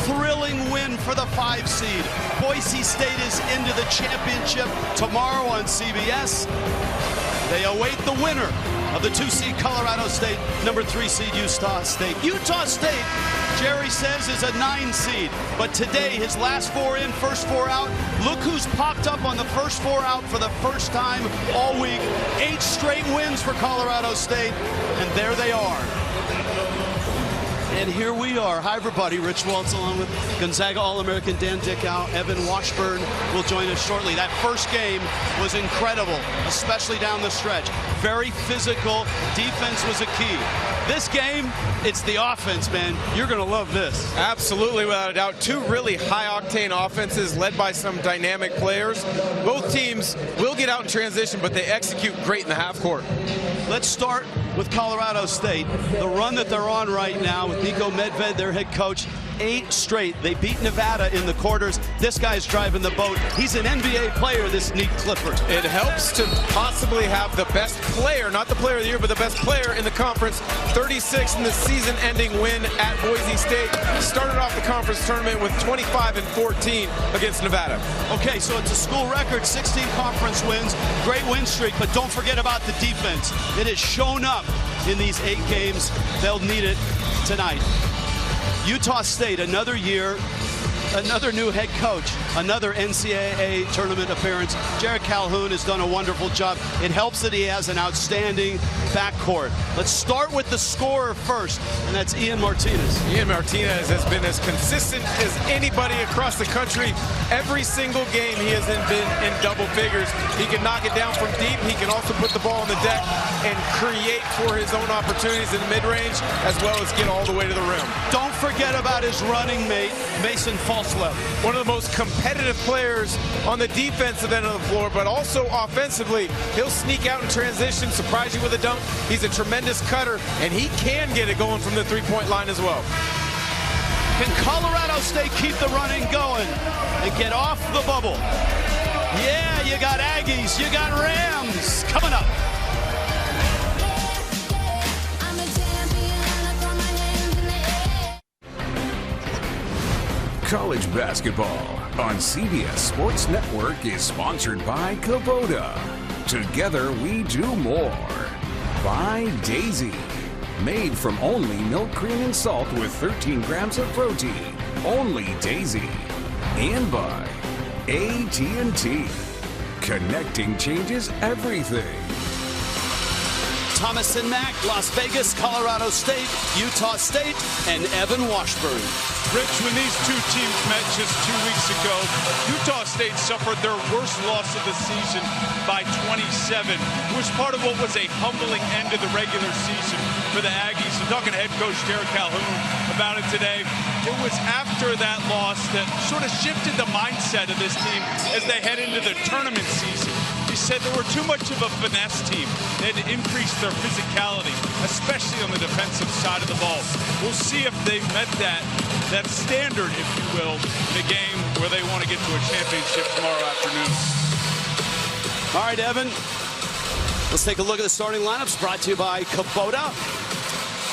thrilling win for the 5 seed. Boise State is into the championship tomorrow on CBS. They await the winner of the 2 seed Colorado State, number 3 seed Utah State. Utah State, Jerry says, is a 9 seed. But today, his last 4 in, first 4 out. Look who's popped up on the first 4 out for the first time all week. 8 straight wins for Colorado State, and there they are. And here we are. Hi, everybody. Rich Waltz along with Gonzaga All-American Dan Dickow. Evan Washburn will join us shortly. That first game was incredible, especially down the stretch. Very physical. Defense was a key. This game, it's the offense, man. You're going to love this. Absolutely, without a doubt. 2 really high-octane offenses led by some dynamic players. Both teams will get out in transition, but they execute great in the half court. Let's start with Colorado State. The run that they're on right now with Nico Medved, their head coach, 8 straight. They beat Nevada in the quarters. This guy's driving the boat. He's an NBA player, this Nick Clifford. It helps to possibly have the best player, not the player of the year, but the best player in the conference. 36 in the season-ending win at Boise State. Started off the conference tournament with 25 and 14 against Nevada. Okay, so it's a school record, 16 conference wins, great win streak, but don't forget about the defense. It has shown up in these 8 games. They'll need it tonight. Utah State, another year, another new head coach, another NCAA tournament appearance. Jared Calhoun has done a wonderful job. It helps that he has an outstanding backcourt. Let's start with the scorer first, and that's Ian Martinez. Ian Martinez has been as consistent as anybody across the country. Every single game he has been in double figures. He can knock it down from deep. He can also put the ball on the deck and create for his own opportunities in the mid-range, as well as get all the way to the rim. Don't forget about his running mate, Mason Falslev. One of the most competitive players on the defensive end of the floor, but also offensively. He'll sneak out in transition, surprise you with a dunk. He's a tremendous cutter, and he can get it going from the three-point line as well. Can Colorado State keep the running going and get off the bubble? Yeah, you got Aggies, you got Rams coming up. College basketball on CBS Sports Network is sponsored by Kubota. Together we do more. By Daisy. Made from only milk, cream, and salt with 13 grams of protein. Only Daisy. And by AT&T. Connecting changes everything. Thomas and Mack, Las Vegas, Colorado State, Utah State, and Evan Washburn. Rich, when these 2 teams met just 2 weeks ago, Utah State suffered their worst loss of the season by 27. It was part of what was a humbling end of the regular season for the Aggies. I'm talking to head coach Jared Calhoun about it today. It was after that loss that sort of shifted the mindset of this team as they head into the tournament season. He said they were too much of a finesse team. They had to increase their physicality, especially on the defensive side of the ball. We'll see if they've met that standard, if you will, in a game where they want to get to a championship tomorrow afternoon. All right, Evan, let's take a look at the starting lineups brought to you by Kubota.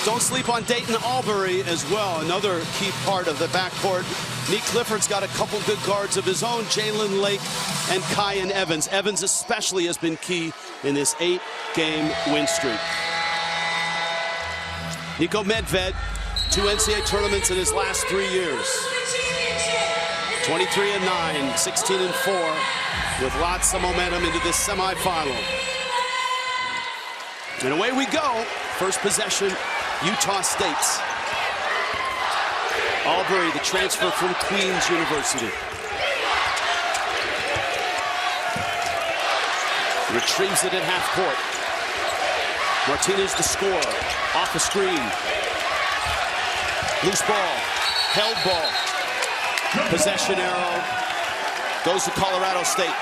Don't sleep on Dayton Albury as well, another key part of the backcourt. Nick Clifford's got a couple good guards of his own, Jalen Lake and Kyan Evans. Evans especially has been key in this 8-game win streak. Nico Medved, 2 NCAA tournaments in his last 3 years. 23-9, 16-4, with lots of momentum into this semifinal. And away we go. First possession, Utah State's. Albury, the transfer from Queens University. Retrieves it at half court. Martinez the scorer. Off the screen. Loose ball. Held ball. Possession arrow. Goes to Colorado State.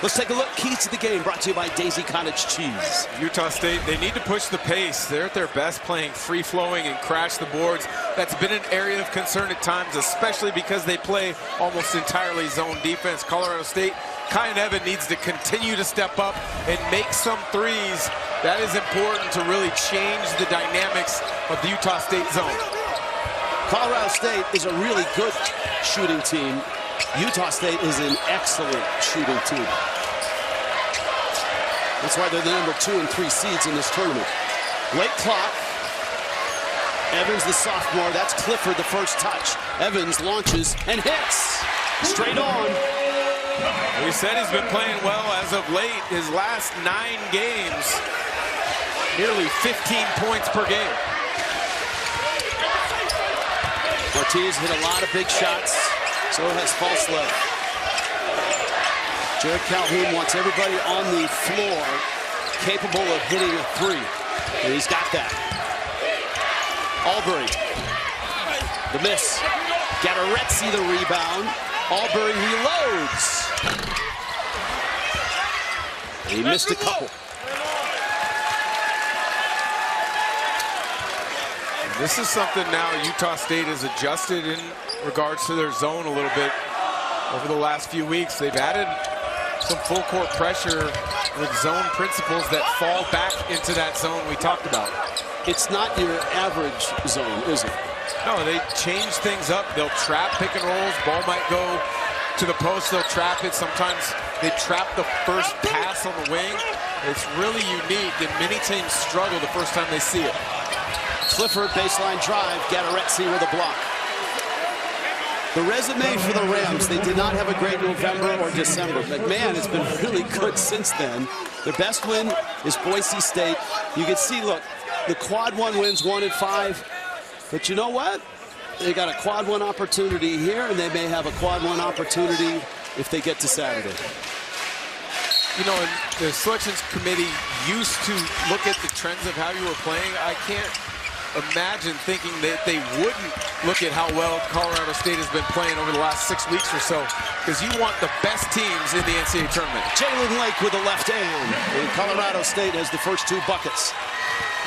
Let's take a look. Keys to the game brought to you by Daisy Cottage Cheese. Utah State, they need to push the pace. They're at their best playing free-flowing and crash the boards. That's been an area of concern at times, especially because they play almost entirely zone defense. Colorado State, Kyan Evans needs to continue to step up and make some threes. That is important to really change the dynamics of the Utah State zone. Colorado State is a really good shooting team. Utah State is an excellent shooting team. That's why they're the number 2 and 3 seeds in this tournament. Late clock. Evans, the sophomore. That's Clifford, the first touch. Evans launches and hits. Straight on. We said he's been playing well as of late. His last 9 games, nearly 15 points per game. Martinez hit a lot of big shots. So has Falslev. Jared Calhoun wants everybody on the floor capable of hitting a 3. And he's got that. Albury. The miss. Gatoretzi the rebound. Albury reloads. And he missed a couple. This is something now Utah State has adjusted in regards to their zone a little bit over the last few weeks. They've added some full court pressure with zone principles that fall back into that zone we talked about. It's not your average zone, is it? No, they change things up. They'll trap pick and rolls. Ball might go to the post. They'll trap it. Sometimes they trap the first pass on the wing. It's really unique, and many teams struggle the first time they see it. Clifford, baseline drive. Gatoretzi with a block. The resume for the Rams, they did not have a great November or December. McMahon has been really good since then. Their best win is Boise State. You can see, look, the quad 1 wins 1 and 5. But you know what? They got a quad 1 opportunity here, and they may have a quad 1 opportunity if they get to Saturday. You know, and the selections committee used to look at the trends of how you were playing. I can't imagine thinking that they wouldn't look at how well Colorado State has been playing over the last 6 weeks or so, because you want the best teams in the NCAA tournament. Jalen Lake with the left hand, and Colorado State has the first 2 buckets.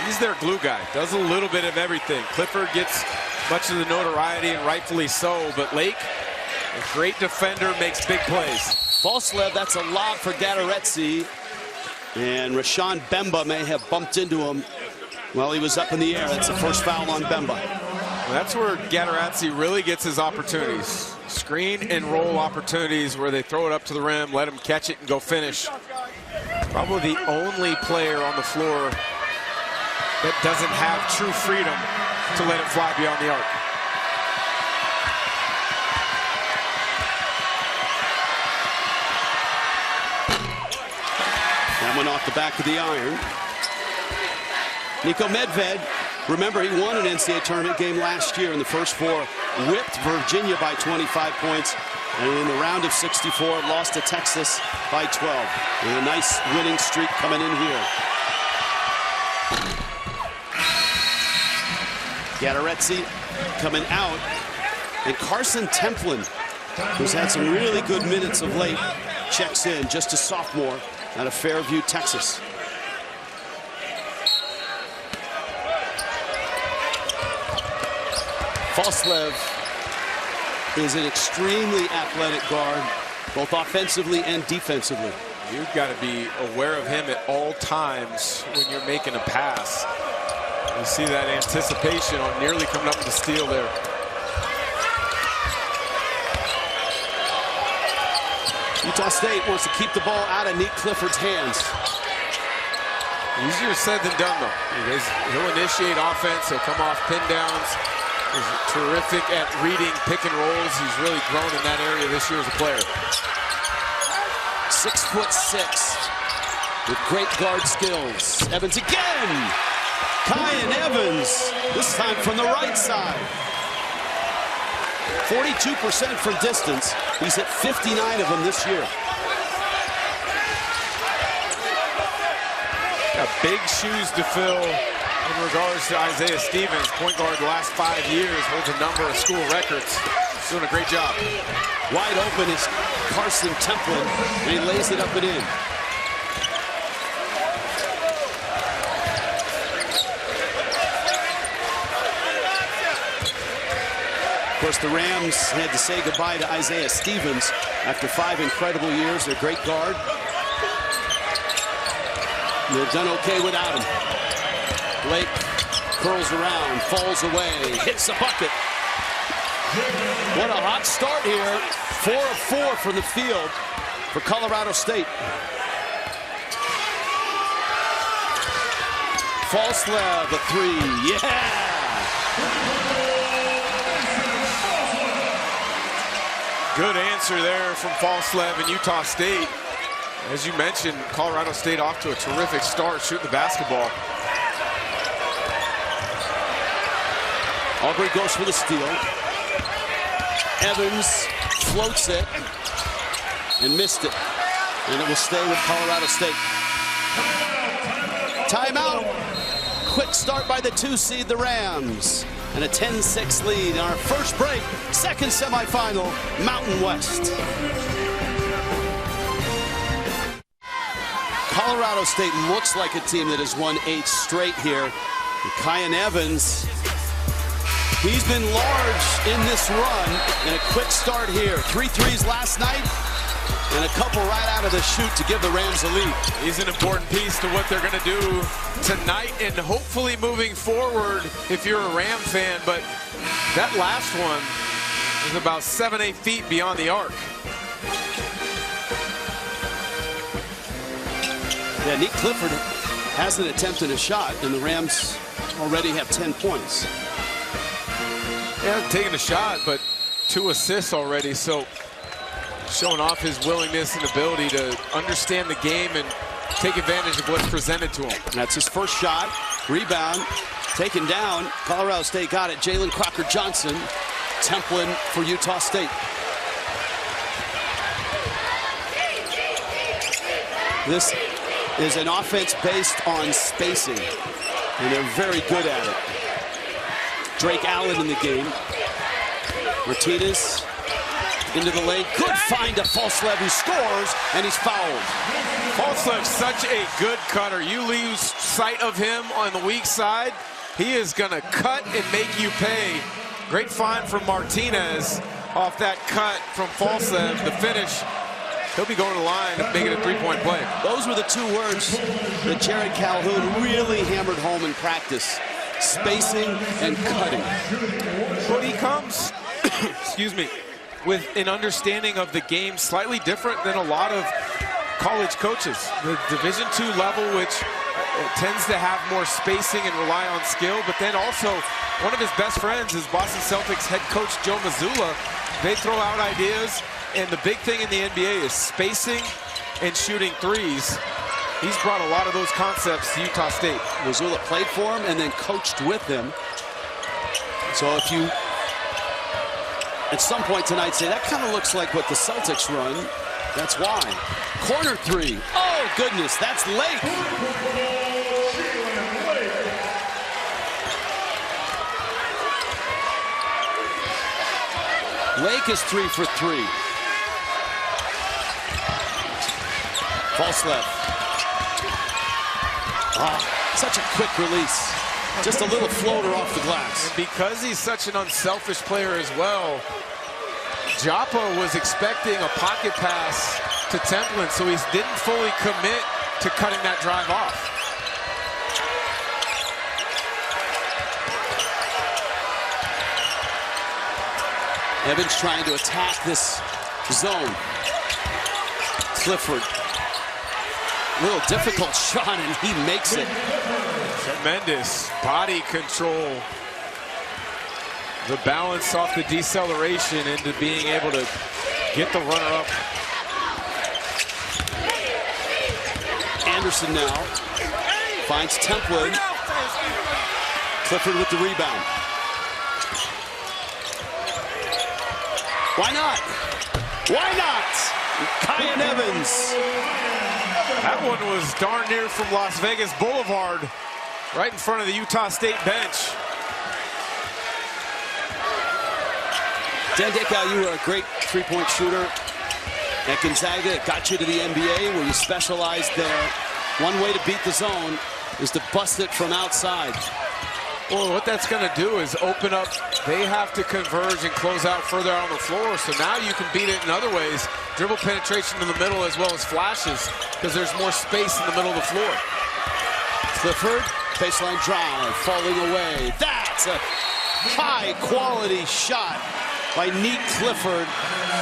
He's their glue guy, does a little bit of everything. Clifford gets much of the notoriety, and rightfully so, but Lake, a great defender, makes big plays. Falslev, that's a lob for Gatoretzi, and Rashawn Bemba may have bumped into him while he was up in the air. That's the first foul on Bemba. Well, that's where Gatoretzi really gets his opportunities. Screen and roll opportunities where they throw it up to the rim, let him catch it and go finish. Probably the only player on the floor that doesn't have true freedom to let it fly beyond the arc. That went off the back of the iron. Niko Medved, remember he won an NCAA tournament game last year in the first 4, whipped Virginia by 25 points, and in the round of 64 lost to Texas by 12. And a nice winning streak coming in here. Gatoretzi coming out, and Carson Templin, who's had some really good minutes of late, checks in, just a sophomore out of Fairview, Texas. Falslev is an extremely athletic guard, both offensively and defensively. You've got to be aware of him at all times when you're making a pass. You see that anticipation on nearly coming up with a steal there. Utah State wants to keep the ball out of Nate Clifford's hands. Easier said than done, though. He'll initiate offense. He'll come off pin downs. He's terrific at reading pick and rolls. He's really grown in that area this year as a player. 6'6", with great guard skills. Evans again. Kyan Evans, this time from the right side. 42% from distance. He's hit 59 of them this year. Got big shoes to fill in regards to Isaiah Stevens. Point guard the last 5 years, holds a number of school records. He's doing a great job. Wide open is Carson Templin, and he lays it up and in. Of course, the Rams had to say goodbye to Isaiah Stevens after 5 incredible years. They're a great guard. They've done okay without him. Blake curls around, falls away, hits the bucket. What a hot start here. 4 of 4 from the field for Colorado State. Falslev, a 3. Yeah! Good answer there from Falslev in Utah State. As you mentioned, Colorado State off to a terrific start shooting the basketball. Aubrey goes for the steal. Evans floats it and missed it. And it will stay with Colorado State. Timeout. Quick start by the 2 seed, the Rams. And a 10-6 lead in our first break, second semifinal, Mountain West. Colorado State looks like a team that has won 8 straight here. Kyan Evans, he's been large in this run, and a quick start here. 3 threes last night, and a couple right out of the chute to give the Rams a lead. He's an important piece to what they're going to do tonight and hopefully moving forward if you're a Ram fan. But that last one is about 7-8 feet beyond the arc. Yeah, Nick Clifford hasn't attempted a shot, and the Rams already have 10 points. Yeah, taking a shot, but 2 assists already. So showing off his willingness and ability to understand the game and take advantage of what's presented to him. That's his first shot. Rebound taken down. Colorado State got it. Jalen Crocker-Johnson, Templin for Utah State. This is an offense based on spacing, and they're very good at it. Drake Allen in the game. Martinez into the lane. Good find to Falslev, who scores, and he's fouled. Falslev's such a good cutter. You lose sight of him on the weak side, he is going to cut and make you pay. Great find from Martinez off that cut from Falslev. The finish, he'll be going to the line and making a 3-point play. Those were the 2 words that Jared Calhoun really hammered home in practice. Spacing and cutting. But he comes, excuse me, with an understanding of the game slightly different than a lot of college coaches. The Division II level, which tends to have more spacing and rely on skill, but then also one of his best friends is Boston Celtics head coach Joe Mazzulla. They throw out ideas, and the big thing in the NBA is spacing and shooting threes. He's brought a lot of those concepts to Utah State. Mazzulla played for him and then coached with him. So if you, at some point tonight, say that kind of looks like what the Celtics run, that's why. Corner 3. Oh, goodness, that's Lake. Lake is 3 for 3. Falslev. Oh, such a quick release. Just a little floater off the glass. And because he's such an unselfish player as well, Joppa was expecting a pocket pass to Templin, so he didn't fully commit to cutting that drive off. Evans trying to attack this zone. Clifford. Little difficult shot, and he makes it. Tremendous body control. The balance off the deceleration into being able to get the runner up. Anderson now finds Templin. Clifford with the rebound. Why not? Why not? Kyan Evans. That one was darn near from Las Vegas Boulevard, right in front of the Utah State bench. Dan Dickow, you were a great three-point shooter at Gonzaga. It got you to the NBA where you specialized there. One way to beat the zone is to bust it from outside. Well, what that's going to do is open up. They have to converge and close out further out on the floor. So now you can beat it in other ways. Dribble penetration in the middle as well as flashes, because there's more space in the middle of the floor. Clifford, baseline drive, falling away. That's a high-quality shot by Neat Clifford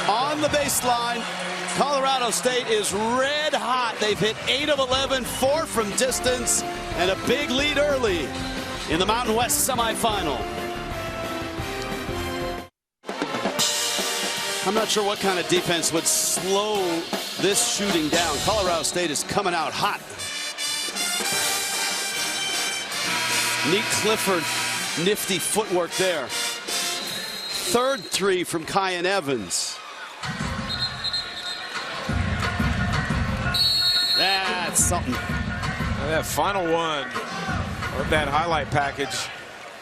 on the baseline. Colorado State is red hot. They've hit 8 of 11, 4 from distance, and a big lead early in the Mountain West semifinal. I'm not sure what kind of defense would slow this shooting down. Colorado State is coming out hot. Neat Clifford, nifty footwork there. Third three from Kyan Evans. That's something. And that final one of that highlight package,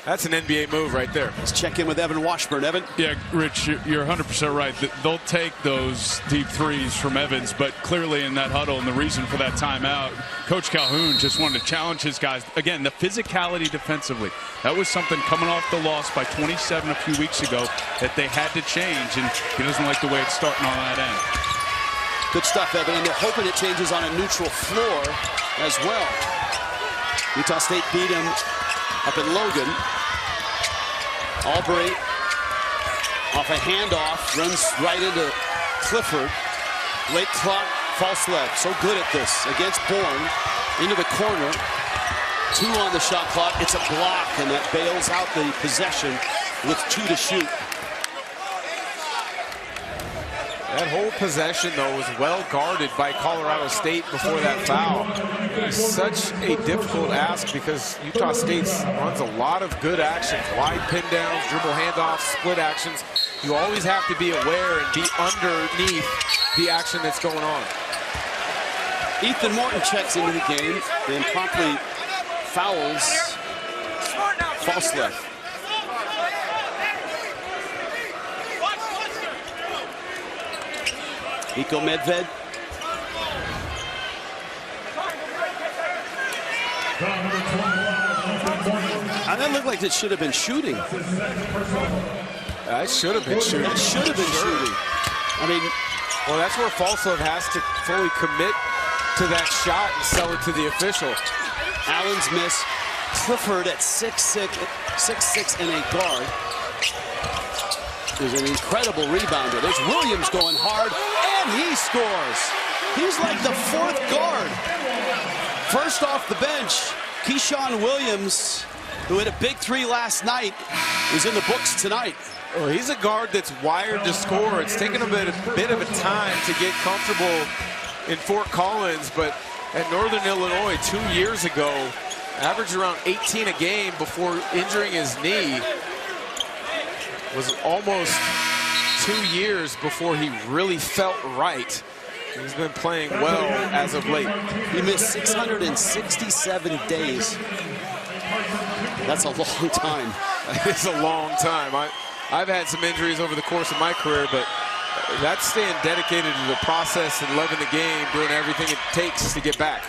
that's an NBA move right there. Let's check in with Evan Washburn. Evan? Yeah, Rich, you're 100% right. They'll take those deep threes from Evans, but clearly in that huddle, and the reason for that timeout, Coach Calhoun just wanted to challenge his guys. Again, the physicality defensively. That was something coming off the loss by 27 a few weeks ago that they had to change, and he doesn't like the way it's starting on that end. Good stuff, Evan, and they're hoping it changes on a neutral floor as well. Utah State beat him up in Logan. Albury off a handoff, runs right into Clifford. Late clock, false leg. So good at this against Bourne. Into the corner. 2 on the shot clock. It's a block, and that bails out the possession with 2 to shoot. That whole possession, though, was well guarded by Colorado State before that foul. It was such a difficult ask because Utah State runs a lot of good actions. Wide pin downs, dribble handoffs, split actions. You always have to be aware and be underneath the action that's going on. Ethan Morton checks into the game and promptly fouls false leg. Niko Medved. And that looked like it should have been shooting. It should have been shooting. It should have been shooting. I mean, well, that's where Falso has to fully commit to that shot and sell it to the official. Allen's miss. Clifford at 6'6" and a guard. There's an incredible rebounder. There's Williams going hard, and he scores. He's like the 4th guard. First off the bench, Keyshawn Williams, who had a big 3 last night, is in the books tonight. Well, he's a guard that's wired to score. It's taken a bit of a time to get comfortable in Fort Collins, but at Northern Illinois 2 years ago, averaged around 18 a game before injuring his knee. Was almost 2 years before he really felt right. He's been playing well as of late. He missed 667 days. That's a long time. It's a long time. I've had some injuries over the course of my career, but that's staying dedicated to the process and loving the game, doing everything it takes to get back.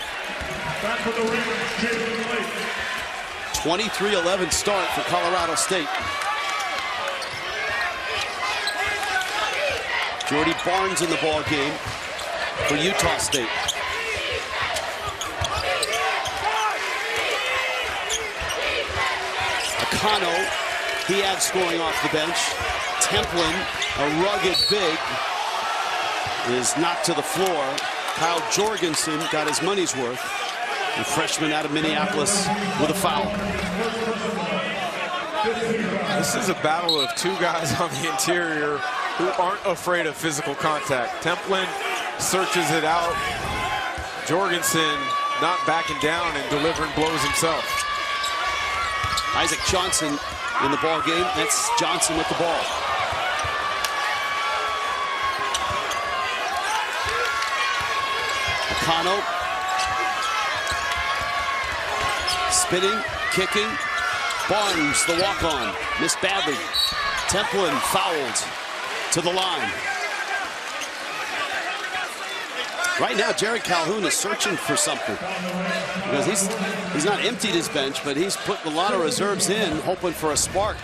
23-11 start for Colorado State. Jordy Barnes in the ball game for Utah State. Akano, he adds scoring off the bench. Templin, a rugged big, is knocked to the floor. Kyle Jorgensen got his money's worth. The freshman out of Minneapolis with a foul. This is a battle of 2 guys on the interior who aren't afraid of physical contact. Templin searches it out. Jorgensen not backing down and delivering blows himself. Isaac Johnson in the ball game. That's Johnson with the ball. Akano. Spinning, kicking. Barnes, the walk-on, missed badly. Templin fouled to the line. Right now, Jared Calhoun is searching for something. Because he's not emptied his bench, but he's put a lot of reserves in, hoping for a spark.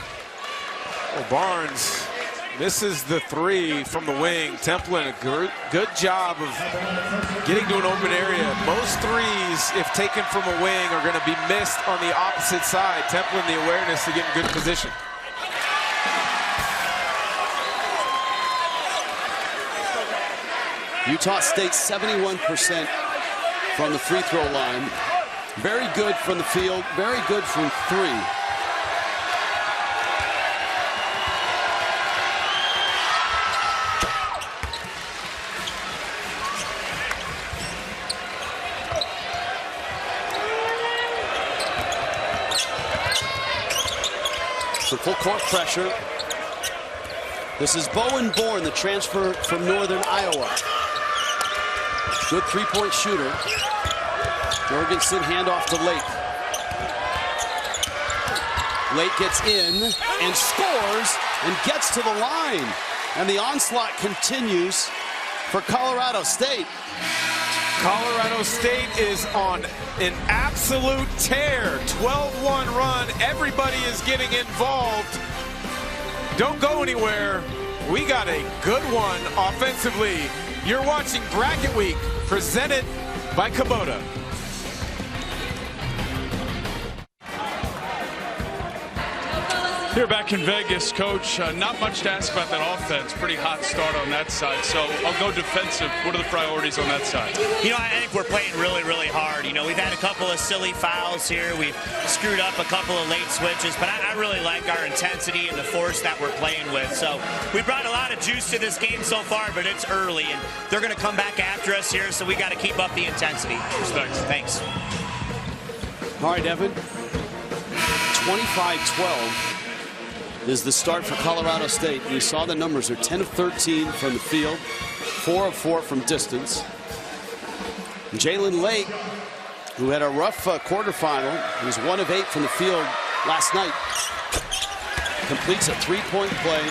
Well, Barnes misses the 3 from the wing. Templin, a good job of getting to an open area. Most 3s, if taken from a wing, are going to be missed on the opposite side. Templin, the awareness to get in good position. Utah State 71% from the free throw line. Very good from the field, very good from three. So full court pressure. This is Bowen Bourne, the transfer from Northern Iowa. Good three-point shooter. Jorgensen handoff to Lake. Lake gets in and scores and gets to the line. And the onslaught continues for Colorado State. Colorado State is on an absolute tear. 12-1 run. Everybody is getting involved. Don't go anywhere. We got a good one offensively. You're watching Bracket Week, presented by Kubota. Here back in Vegas, Coach, not much to ask about that offense. Pretty hot start on that side. So I'll go defensive. What are the priorities on that side? You know, I think we're playing really, really hard. You know, we've had a couple of silly fouls here. We've screwed up a couple of late switches. But I really like our intensity and the force that we're playing with. So we brought a lot of juice to this game so far, but it's early. And they're going to come back after us here, so we got to keep up the intensity. Thanks. Thanks. All right, Evan. 25-12. Is the start for Colorado State. You saw the numbers are 10 of 13 from the field, 4 of 4 from distance. Jalen Lake, who had a rough quarterfinal, was 1 of 8 from the field last night, completes a three-point play.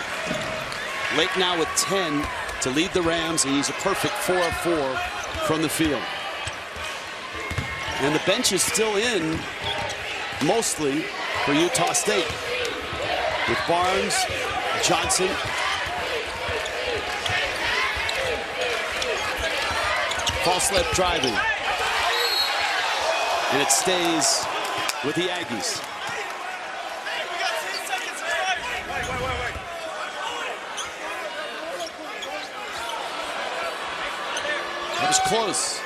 Lake now with 10 to lead the Rams, and he's a perfect 4 of 4 from the field. And the bench is still in mostly for Utah State, with Barnes, Johnson, false left driving, and it stays with the Aggies. That was close.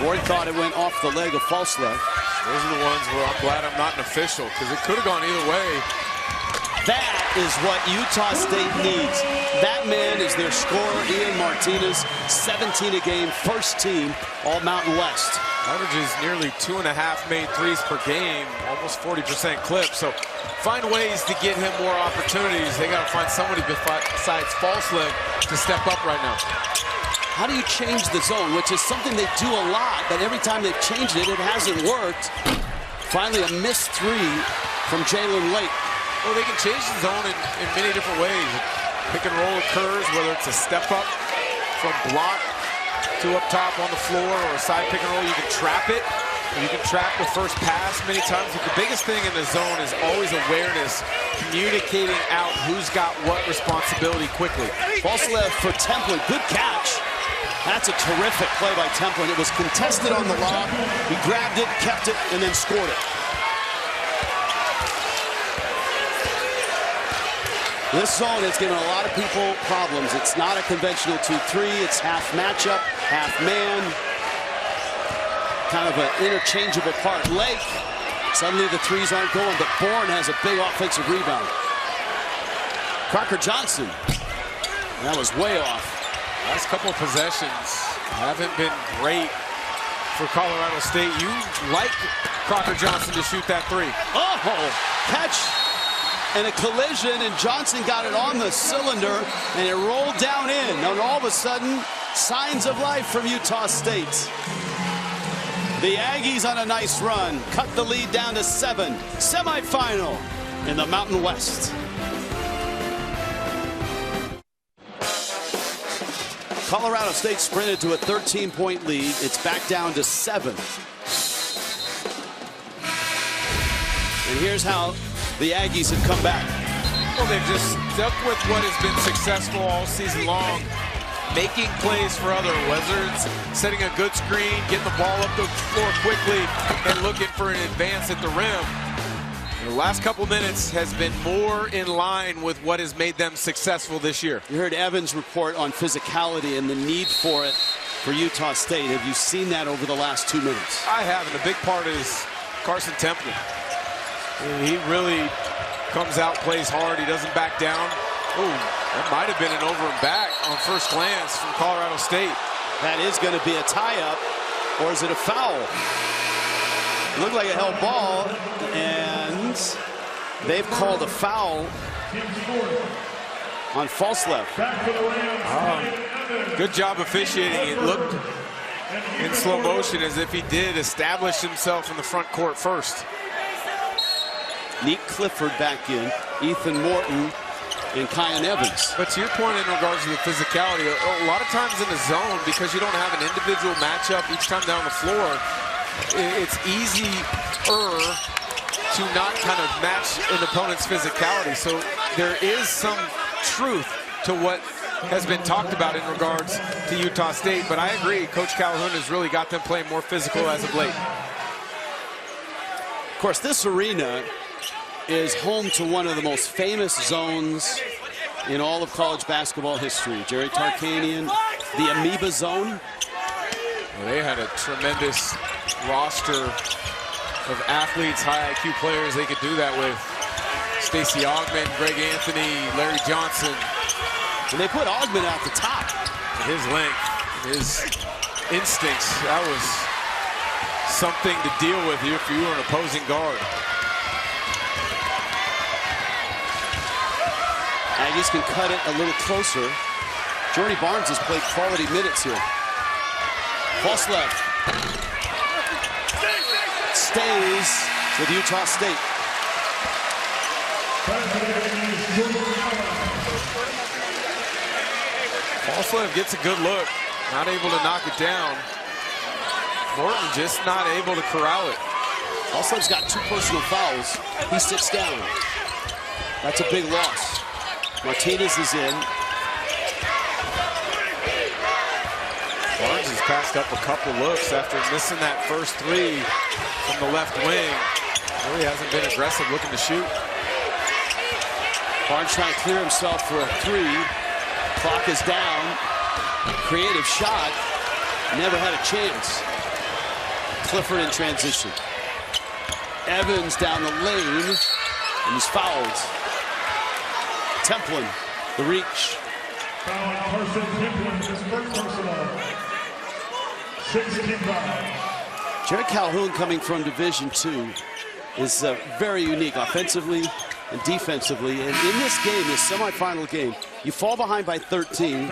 Boyd thought it went off the leg of false left. Those are the ones where I'm glad I'm not an official, because it could have gone either way. That is what Utah State needs. That man is their scorer, Ian Martinez, 17 a game, first team, all Mountain West. Averages nearly 2.5 made threes per game, almost 40% clip. So find ways to get him more opportunities. They got to find somebody besides false leg to step up right now. How do you change the zone, which is something they do a lot, but every time they've changed it, it hasn't worked. Finally, a missed three from Jalen Lake. Well, they can change the zone in many different ways. Pick and roll occurs, whether it's a step up from block to up top on the floor, or a side pick and roll. You can trap it. You can trap the first pass many times. But the biggest thing in the zone is always awareness, communicating out who's got what responsibility quickly. False left for Templin. Good catch. That's a terrific play by Templin. It was contested on the lob. He grabbed it, kept it, and then scored it. This zone has given a lot of people problems. It's not a conventional 2-3. It's half matchup, half man. Kind of an interchangeable part. Lake, suddenly the threes aren't going, but Bourne has a big offensive rebound. Crocker Johnson. That was way off. Last couple of possessions haven't been great for Colorado State. You like Crocker Johnson to shoot that three. Oh, catch. And a collision, and Johnson got it on the cylinder, and it rolled down in. And all of a sudden, signs of life from Utah State. The Aggies on a nice run, cut the lead down to 7. Semifinal in the Mountain West. Colorado State sprinted to a 13-point lead. It's back down to 7. And here's how the Aggies have come back. Well, they've just stuck with what has been successful all season long. Making plays for other Wizards, setting a good screen, getting the ball up the floor quickly, and looking for an advance at the rim. The last couple minutes has been more in line with what has made them successful this year. You heard Evan's report on physicality and the need for it for Utah State. Have you seen that over the last 2 minutes? I have, and a big part is Carson Temple. He really comes out, plays hard. He doesn't back down. Oh, that might have been an over and back on first glance from Colorado State. That is going to be a tie-up, or is it a foul? It looked like a held ball, and they've called a foul on Falslev. Good job officiating. It looked in slow motion as if he did establish himself in the front court first. Nick Clifford back in, Ethan Morton, and Kyan Evans. But to your point in regards to the physicality, a lot of times in the zone, because you don't have an individual matchup each time down the floor, it's easier to not kind of match an opponent's physicality. So there is some truth to what has been talked about in regards to Utah State. But I agree, Coach Calhoun has really got them playing more physical as of late. Of course, this arena is home to one of the most famous zones in all of college basketball history. Jerry Tarkanian, the Amoeba Zone. Well, they had a tremendous roster of athletes, high IQ players they could do that with. Stacey Augmon, Greg Anthony, Larry Johnson. And they put Augmon at the top. His length, his instincts, that was something to deal with if you were an opposing guard. Aggies can cut it a little closer. Jordy Barnes has played quality minutes here. Falslev stays with Utah State. Falslev gets a good look, not able to knock it down. Morton just not able to corral it. Falslev's got 2 personal fouls. He sits down. That's a big loss. Martinez is in. Barnes has passed up a couple looks after missing that first 3 from the left wing. Really hasn't been aggressive looking to shoot. Barnes trying to clear himself for a 3. Clock is down. Creative shot. Never had a chance. Clifford in transition. Evans down the lane. And he's fouled. Templin, the reach. Carson Templin, his first personal. 16 foul. Jared Calhoun, coming from Division II, is very unique offensively and defensively. And in this game, this semifinal game, you fall behind by 13.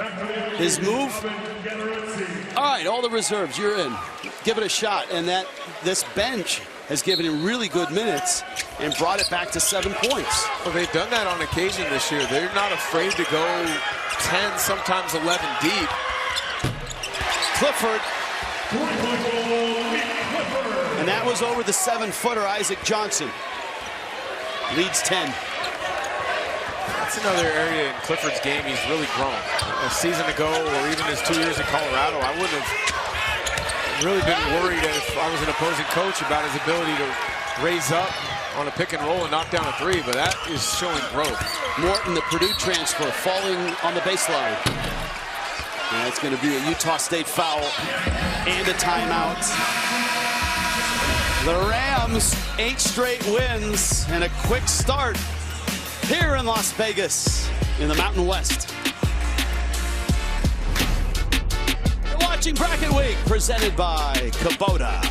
His move, all right, all the reserves, you're in. Give it a shot. And this bench has given him really good minutes and brought it back to 7 points. Well, they've done that on occasion this year. They're not afraid to go 10, sometimes 11 deep. Clifford. And that was over the 7-footer, Isaac Johnson. Leads 10. That's another area in Clifford's game he's really grown. A season ago, or even his 2 years in Colorado, I wouldn't have really been worried if I was an opposing coach about his ability to raise up on a pick and roll and knock down a 3, but that is showing growth. Morton, the Purdue transfer, falling on the baseline. And it's going to be a Utah State foul and a timeout. The Rams, 8 straight wins and a quick start here in Las Vegas in the Mountain West. You're watching Bracket Week, presented by Kubota.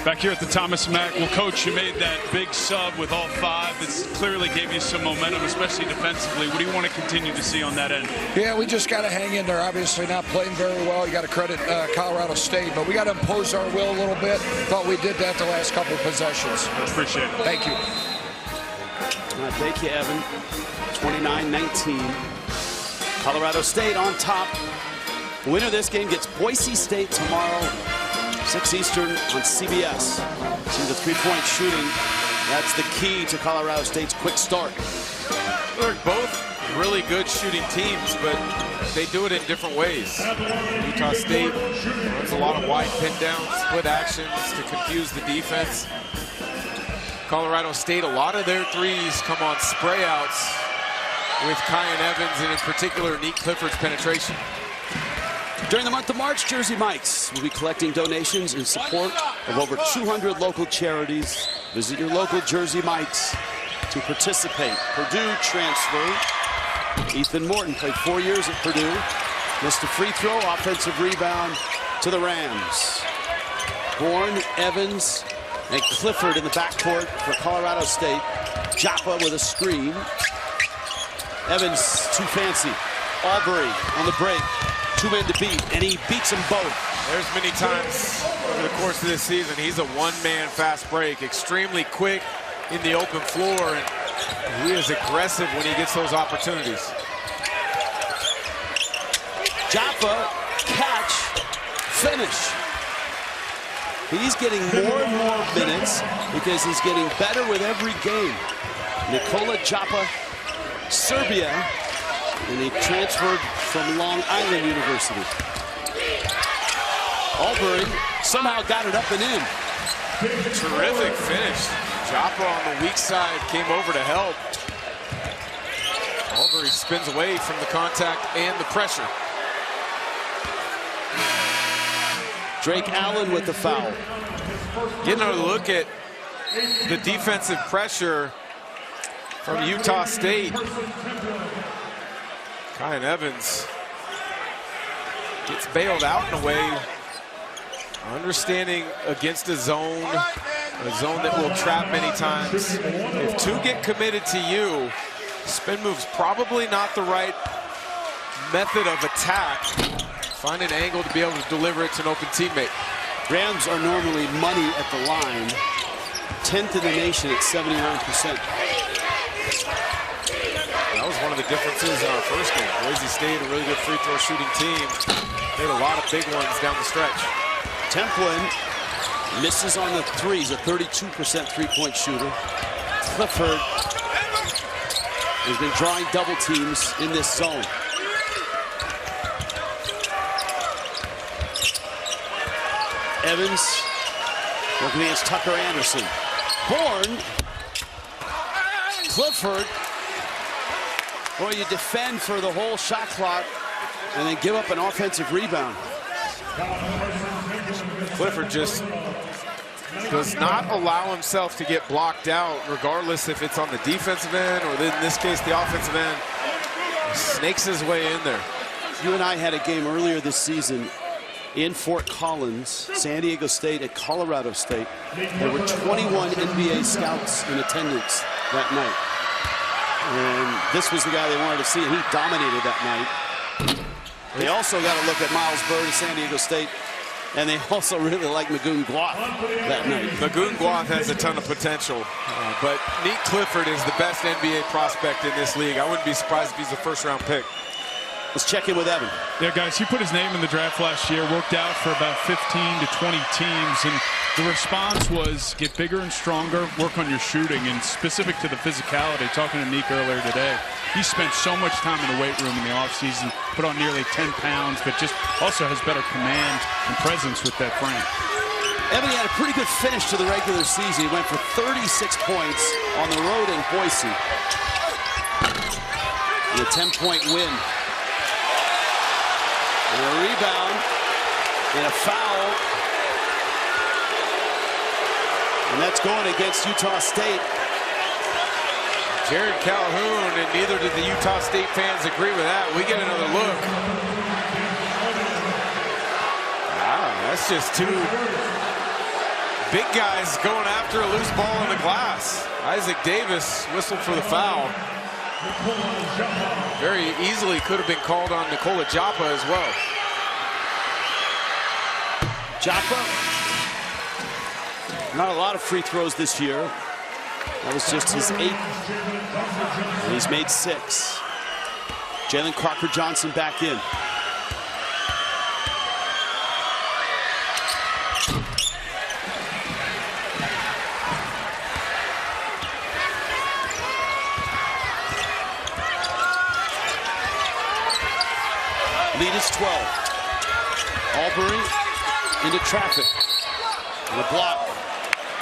Back here at the Thomas Mack. Well, Coach, you made that big sub with all 5. This clearly gave you some momentum, especially defensively. What do you want to continue to see on that end? Yeah, we just got to hang in there. Obviously not playing very well. You got to credit Colorado State, but we got to impose our will a little bit. Thought we did that the last couple of possessions. Appreciate it. Thank you. Thank you, Evan. 29-19. Colorado State on top. The winner of this game gets Boise State tomorrow, 6 Eastern on CBS. See the 3-point shooting. That's the key to Colorado State's quick start. They're both really good shooting teams, but they do it in different ways. Utah State runs a lot of wide pin downs, split actions to confuse the defense. Colorado State, a lot of their threes come on spray outs with Kyan Evans and in particular Neat Clifford's penetration. During the month of March, Jersey Mike's will be collecting donations in support of over 200 local charities. Visit your local Jersey Mike's to participate. Purdue transfer. Ethan Morton played 4 years at Purdue. Missed a free throw, offensive rebound to the Rams. Bourne, Evans, and Clifford in the backcourt for Colorado State. Joppa with a screen. Evans too fancy. Albury on the break. 2 men to beat, and he beats them both. There's many times over the course of this season, he's a one-man fast break, extremely quick in the open floor, and he is aggressive when he gets those opportunities. Joppa, catch, finish. He's getting more and more minutes because he's getting better with every game. Nikola Joppa, Serbia, and he transferred from Long Island University. Albury somehow got it up and in. Terrific finish. Joppa on the weak side came over to help. Albury spins away from the contact and the pressure. Drake Allen with the foul. Getting a look at the defensive pressure from Utah State. Kyan Evans gets bailed out in a way, understanding against a zone that will trap many times. If two get committed to you, spin move's probably not the right method of attack. Find an angle to be able to deliver it to an open teammate. Rams are normally money at the line, 10th in the nation at 79%. That was one of the differences in our first game. Boise State, a really good free throw shooting team. They had a lot of big ones down the stretch. Templin misses on the threes, a 32% three-point shooter. Clifford has been drawing double teams in this zone. Evans working against Tucker Anderson. Bourne. Clifford. Boy, you defend for the whole shot clock and then give up an offensive rebound. Clifford just does not allow himself to get blocked out, regardless if it's on the defensive end or in this case the offensive end. He snakes his way in there. You and I had a game earlier this season in Fort Collins, San Diego State at Colorado State. There were 21 NBA scouts in attendance that night. And this was the guy they wanted to see, and he dominated that night. They also got to look at Miles Bird of San Diego State, and they also really like Magoon Guath that night. Magoon Guath has a ton of potential, but Neat Clifford is the best NBA prospect in this league. I wouldn't be surprised if he's a first-round pick. Let's check in with Evan. Yeah, guys, he put his name in the draft last year, worked out for about 15 to 20 teams, and the response was get bigger and stronger, work on your shooting, and specific to the physicality, talking to Nick earlier today, he spent so much time in the weight room in the offseason, put on nearly 10 pounds, but just also has better command and presence with that frame. Evan had a pretty good finish to the regular season. He went for 36 points on the road in Boise. And a 10-point win. And a rebound and a foul. And that's going against Utah State. Jared Calhoun, and neither did the Utah State fans agree with that. We get another look. Wow, that's just two big guys going after a loose ball in the glass. Isaac Davis whistled for the foul. Very easily could have been called on Nikola Joppa as well. Joppa, not a lot of free throws this year. That was just his 8th. And he's made 6. Jalen Crocker-Johnson back in. Lead is 12. Albury into traffic. And a block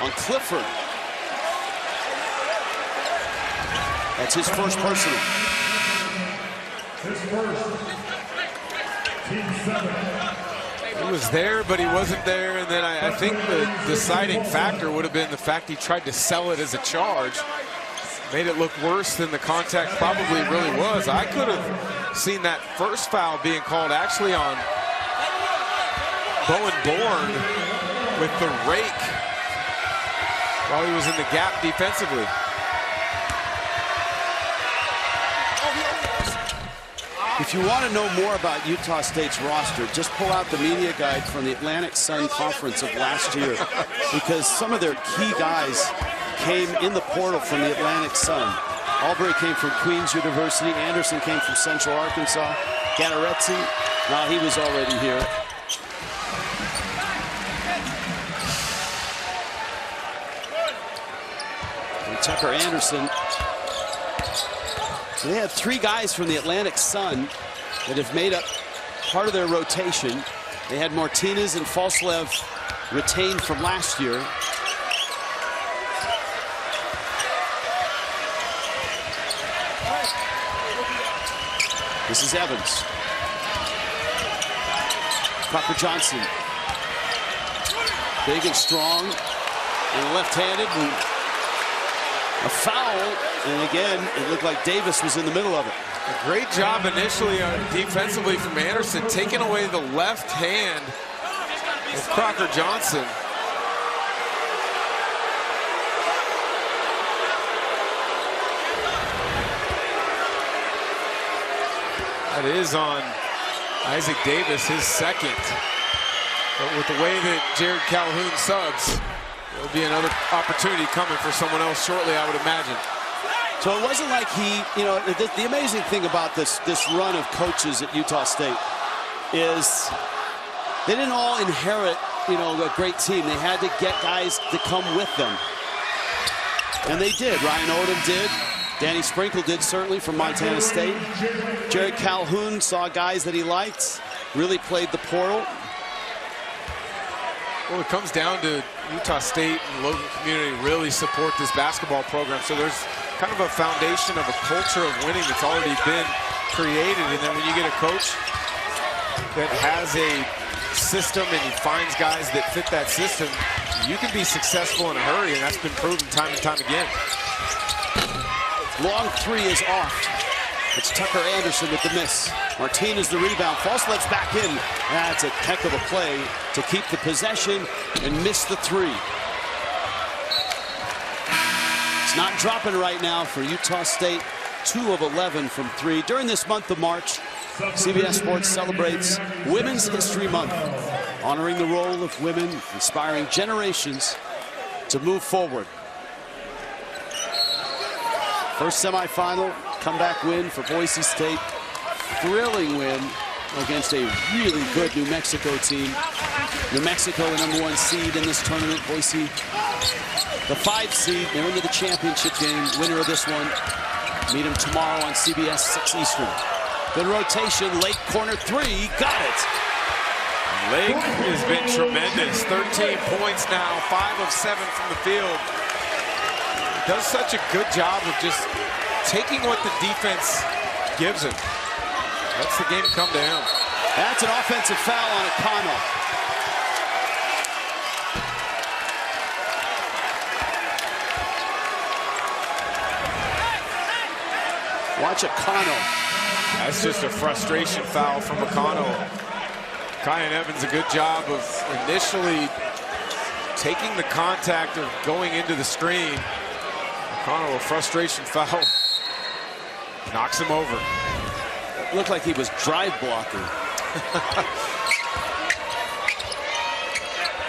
on Clifford. That's his first personal. His first, Team 7. He was there, but he wasn't there. And then I think the deciding factor would have been the fact he tried to sell it as a charge. Made it look worse than the contact probably really was. I could have seen that first foul being called actually on Bowen Bourne with the rake while he was in the gap defensively. If you want to know more about Utah State's roster, just pull out the media guide from the Atlantic Sun Conference of last year, because some of their key guys came in the portal from the Atlantic Sun. Albury came from Queens University. Anderson came from Central Arkansas. Ganaretzi, no, he was already here. And Tucker Anderson. So they had 3 guys from the Atlantic Sun that have made up part of their rotation. They had Martinez and Falslev retained from last year. This is Evans. Crocker Johnson. Big and strong and left-handed, and a foul. And again, it looked like Davis was in the middle of it. A great job initially defensively from Anderson, taking away the left hand of Crocker Johnson. That is on Isaac Davis, his second. But with the way that Jared Calhoun subs, there'll be another opportunity coming for someone else shortly, I would imagine. So it wasn't like he, you know, the amazing thing about this run of coaches at Utah State is they didn't all inherit, you know, a great team. They had to get guys to come with them. And they did. Ryan Odom did. Danny Sprinkle did, certainly, from Montana State. Jared Calhoun saw guys that he liked, really played the portal. Well, it comes down to Utah State and the local community really support this basketball program. So there's kind of a foundation of a culture of winning that's already been created. And then when you get a coach that has a system and he finds guys that fit that system, you can be successful in a hurry, and that's been proven time and time again. Long 3 is off. It's Tucker Anderson with the miss. Martinez the rebound. Falslev's back in. That's a heck of a play to keep the possession and miss the 3. It's not dropping right now for Utah State. 2 of 11 from 3. During this month of March, CBS Sports celebrates Women's History Month, honoring the role of women, inspiring generations to move forward. First semifinal comeback win for Boise State. Thrilling win against a really good New Mexico team. New Mexico, the #1 seed in this tournament. Boise, the 5 seed. They're into the championship game. Winner of this one. Meet them tomorrow on CBS 6 Eastern. Good rotation. Lake corner 3. Got it. Lake has been tremendous. 13 points now. 5 of 7 from the field. Does such a good job of just taking what the defense gives him. Lets the game come to him. That's an offensive foul on Akano. Watch Akano. That's just a frustration foul from Akano. Kyan Evans, a good job of initially taking the contact of going into the screen. Akano, a frustration foul. Knocks him over. It looked like he was drive blocking.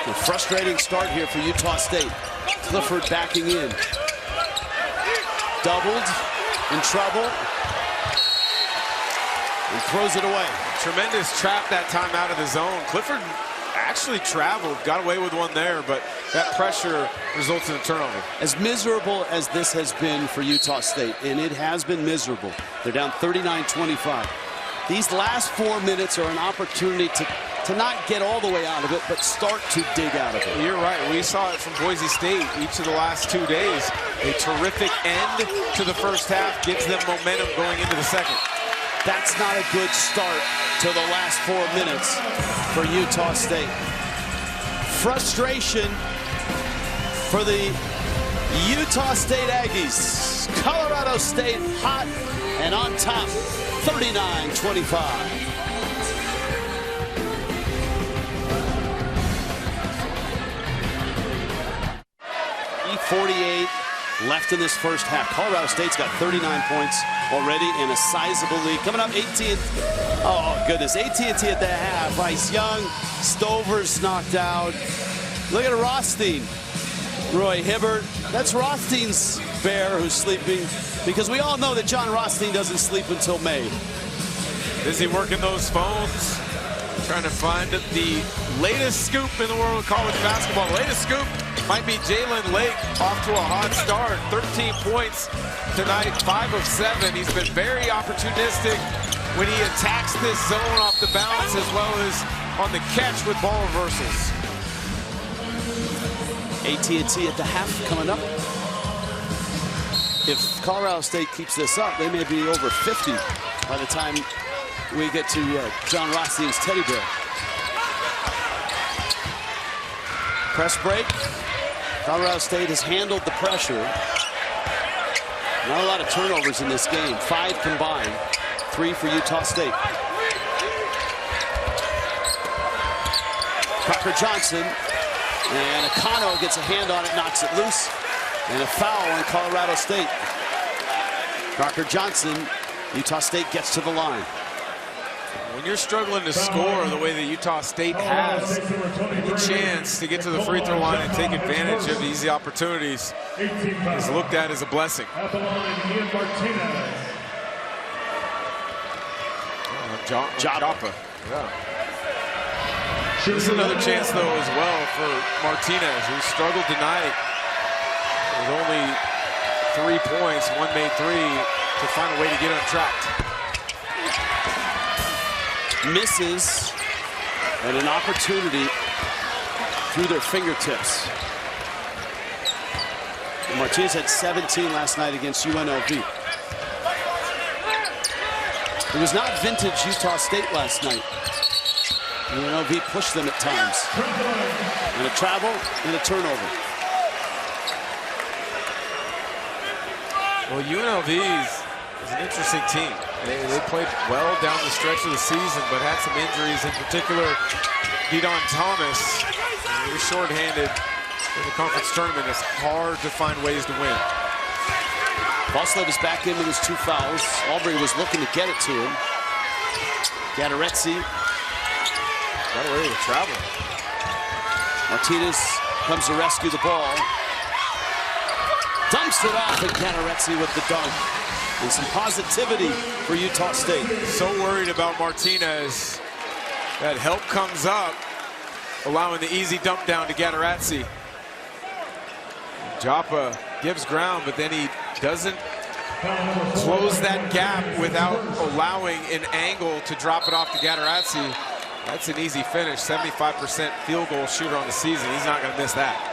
A frustrating start here for Utah State. Clifford backing in. Doubled, in trouble, and throws it away. Tremendous trap that time out of the zone. Clifford actually traveled, got away with one there, but that pressure results in a turnover. As miserable as this has been for Utah State, and it has been miserable, they're down 39-25. These last 4 minutes are an opportunity to not get all the way out of it, but start to dig out of it. You're right. We saw it from Boise State each of the last 2 days. A terrific end to the first half gives them momentum going into the second. That's not a good start to the last 4 minutes for Utah State. Frustration for the Utah State Aggies. Colorado State hot and on top, 39-25. 48 left in this first half. Colorado State's got 39 points already in a sizable lead. Coming up, oh goodness, AT&T at the half. Bryce Young, Stover's knocked out. Look at Rothstein. Roy Hibbert. That's Rothstein's bear who's sleeping, because we all know that John Rothstein doesn't sleep until May. Busy working those phones, trying to find the latest scoop in the world of college basketball. The latest scoop might be Jalen Lake, off to a hot start. 13 points tonight, 5 of 7. He's been very opportunistic when he attacks this zone off the bounce, as well as on the catch with ball reversals. AT&T at the half coming up. If Colorado State keeps this up, they may be over 50 by the time we get to John Rothstein's teddy bear. Press break. Colorado State has handled the pressure. Not a lot of turnovers in this game. 5 combined. 3 for Utah State. Crocker Johnson. And Akano gets a hand on it, knocks it loose. And a foul on Colorado State. Crocker Johnson, Utah State gets to the line. When you're struggling to score the way that Utah State has, any chance to get to the free throw line and take advantage of easy opportunities is looked at as a blessing. Joppa. Yeah. There's another chance, though, as well for Martinez, who struggled tonight with only 3 points. One made 3 to find a way to get on track. Misses, and an opportunity through their fingertips. And Martinez had 17 last night against UNLV. It was not vintage Utah State last night. UNLV pushed them at times. And a travel and a turnover. Well, UNLV is an interesting team. They played well down the stretch of the season, but had some injuries, in particular Didon Thomas. He was shorthanded in the conference tournament. It's hard to find ways to win. Boslev is back in with his 2 fouls. Aubrey was looking to get it to him. Gadarezzi got away with travel. Martinez comes to rescue the ball. Dumps it off, and Gadarezzi with the dunk. And some positivity for Utah State. So worried about Martinez. That help comes up, allowing the easy dump down to Gadarezzi. Joppa gives ground, but then he doesn't close that gap without allowing an angle to drop it off to Gadarezzi. That's an easy finish. 75% field goal shooter on the season. He's not going to miss that.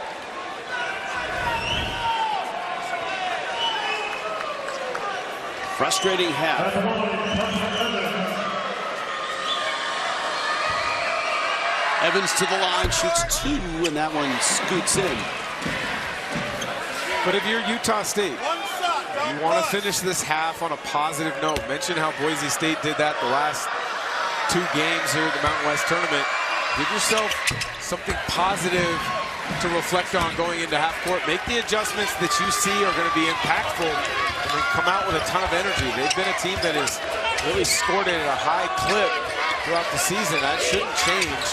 Frustrating half. Evans to the line, shoots 2, and that one scoots in. But if you're Utah State, you want to finish this half on a positive note. Mention how Boise State did that the last 2 games here at the Mountain West Tournament. Give yourself something positive to reflect on going into half court. Make the adjustments that you see are going to be impactful, and then come out with a ton of energy. They've been a team that has really scored it at a high clip throughout the season. That shouldn't change.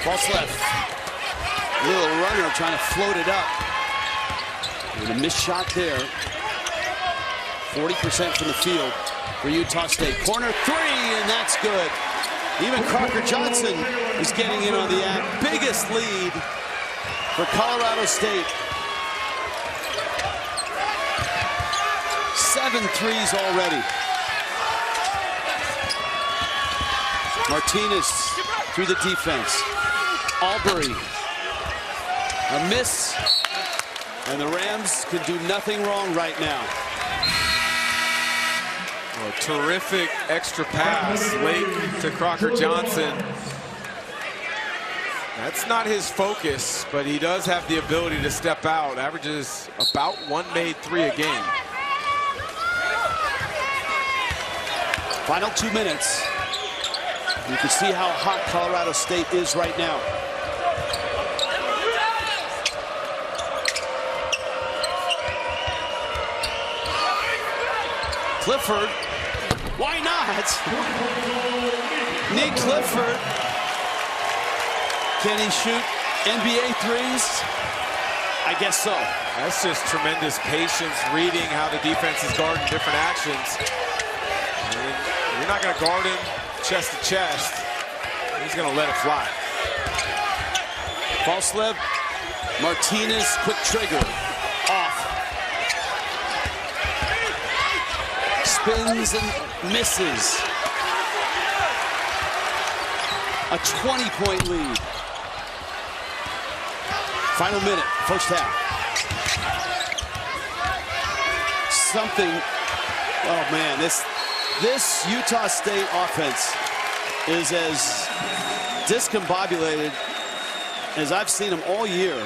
Boslev, little runner trying to float it up. And a missed shot there. 40% from the field for Utah State. Corner 3, and that's good. Even Crocker Johnson is getting in on the act. Biggest lead for Colorado State. 7 threes already. Martinez through the defense. Albury. A miss. And the Rams can do nothing wrong right now. A terrific extra pass late to Crocker Johnson. That's not his focus, but he does have the ability to step out. Averages about 1 made 3 a game. Final 2 minutes. You can see how hot Colorado State is right now. Clifford, why not? Nick Clifford. Can he shoot NBA threes? I guess so. That's just tremendous patience, reading how the defense is guarding different actions. And you're not going to guard him chest to chest. He's going to let it fly. Falslev, Martinez, quick trigger, off. Spins and misses. A 20-point lead. Final minute, first half. Something, oh man, this Utah State offense is as discombobulated as I've seen them all year.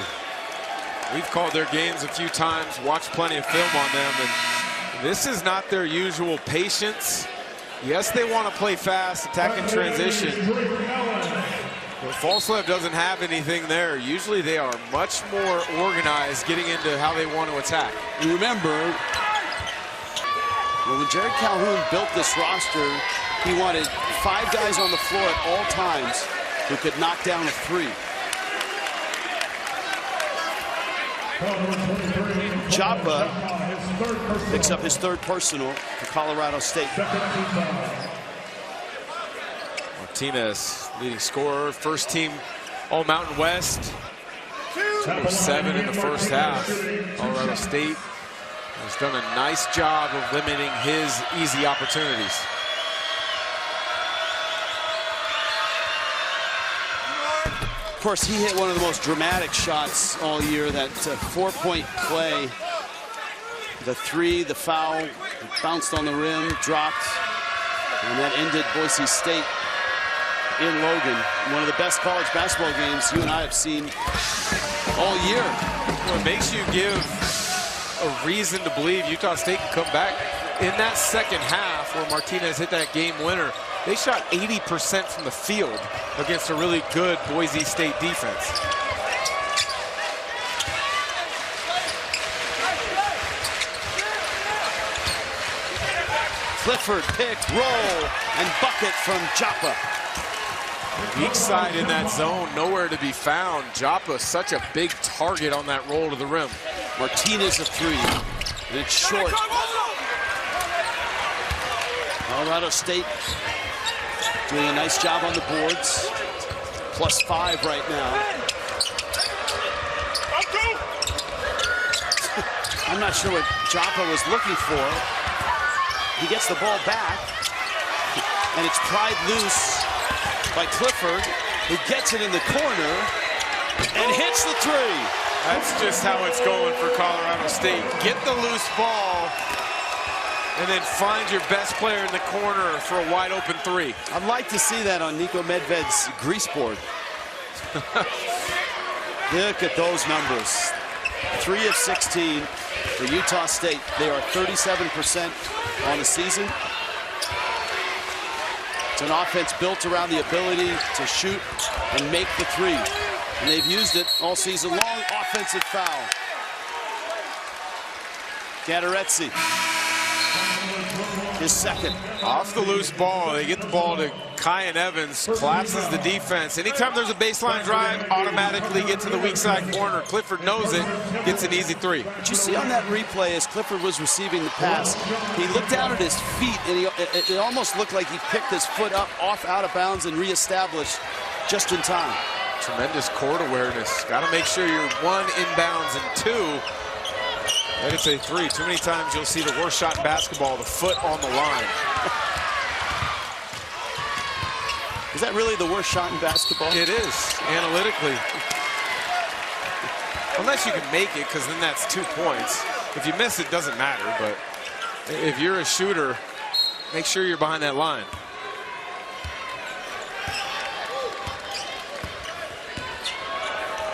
We've called their games a few times, watched plenty of film on them, and this is not their usual patience. Yes, they want to play fast, attack in transition. But Falslev doesn't have anything there. Usually they are much more organized getting into how they want to attack. And remember, when Jared Calhoun built this roster, he wanted 5 guys on the floor at all times who could knock down a 3. Joppa picks up his 3rd personal for Colorado State. Martinez, leading scorer, first team All-Mountain West. 7 in the first half. Colorado State has done a nice job of limiting his easy opportunities. Of course, he hit one of the most dramatic shots all year, that 4-point play. The 3, the foul, bounced on the rim, dropped, and that ended Boise State in Logan. One of the best college basketball games you and I have seen all year. What makes you give a reason to believe Utah State can come back in that second half where Martinez hit that game winner? They shot 80% from the field against a really good Boise State defense. Clifford pick, roll, and bucket from Joppa. Weak side in that zone, nowhere to be found. Joppa, such a big target on that roll to the rim. Martinez a 3, and it's short. Colorado State doing a nice job on the boards. +5 right now. I'm not sure what Joppa was looking for. He gets the ball back, and it's pried loose by Clifford, who gets it in the corner and hits the 3. That's just how it's going for Colorado State. Get the loose ball and then find your best player in the corner for a wide open 3. I'd like to see that on Nico Medved's grease board. Look at those numbers. 3 of 16 for Utah State. They are 37% on the season. It's an offense built around the ability to shoot and make the 3. And they've used it all season long. Offensive foul. Gadarezzi, his 2nd. Off the loose ball, they get the ball to Kyan Evans, collapses the defense. Anytime there's a baseline drive, automatically get to the weak side corner. Clifford knows it, gets an easy 3. Did you see on that replay as Clifford was receiving the pass, he looked down at his feet, and it almost looked like he picked his foot up off out of bounds and reestablished just in time. Tremendous court awareness. Got to make sure you're 1 inbounds and 2. And it's a 3. Too many times you'll see the worst shot in basketball, the foot on the line. Is that really the worst shot in basketball? It is, analytically. Unless you can make it, because then that's 2 points. If you miss it, doesn't matter. But if you're a shooter make sure you're behind that line.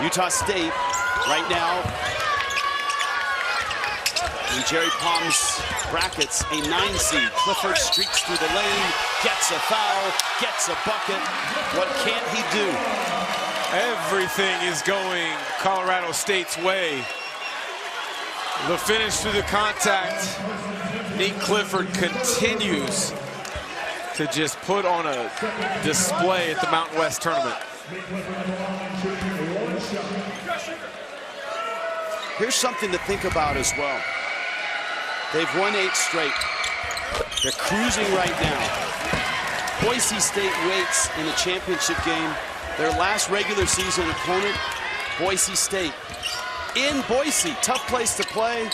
Utah State right now in Jerry Palm's brackets, a 9 seed. Clifford streaks through the lane, gets a foul, gets a bucket. What can't he do? Everything is going Colorado State's way. The finish through the contact. Nate Clifford continues to just put on a display at the Mountain West tournament. Here's something to think about as well. They've won 8 straight. They're cruising right now. Boise State waits in the championship game. Their last regular season opponent, Boise State. In Boise, tough place to play.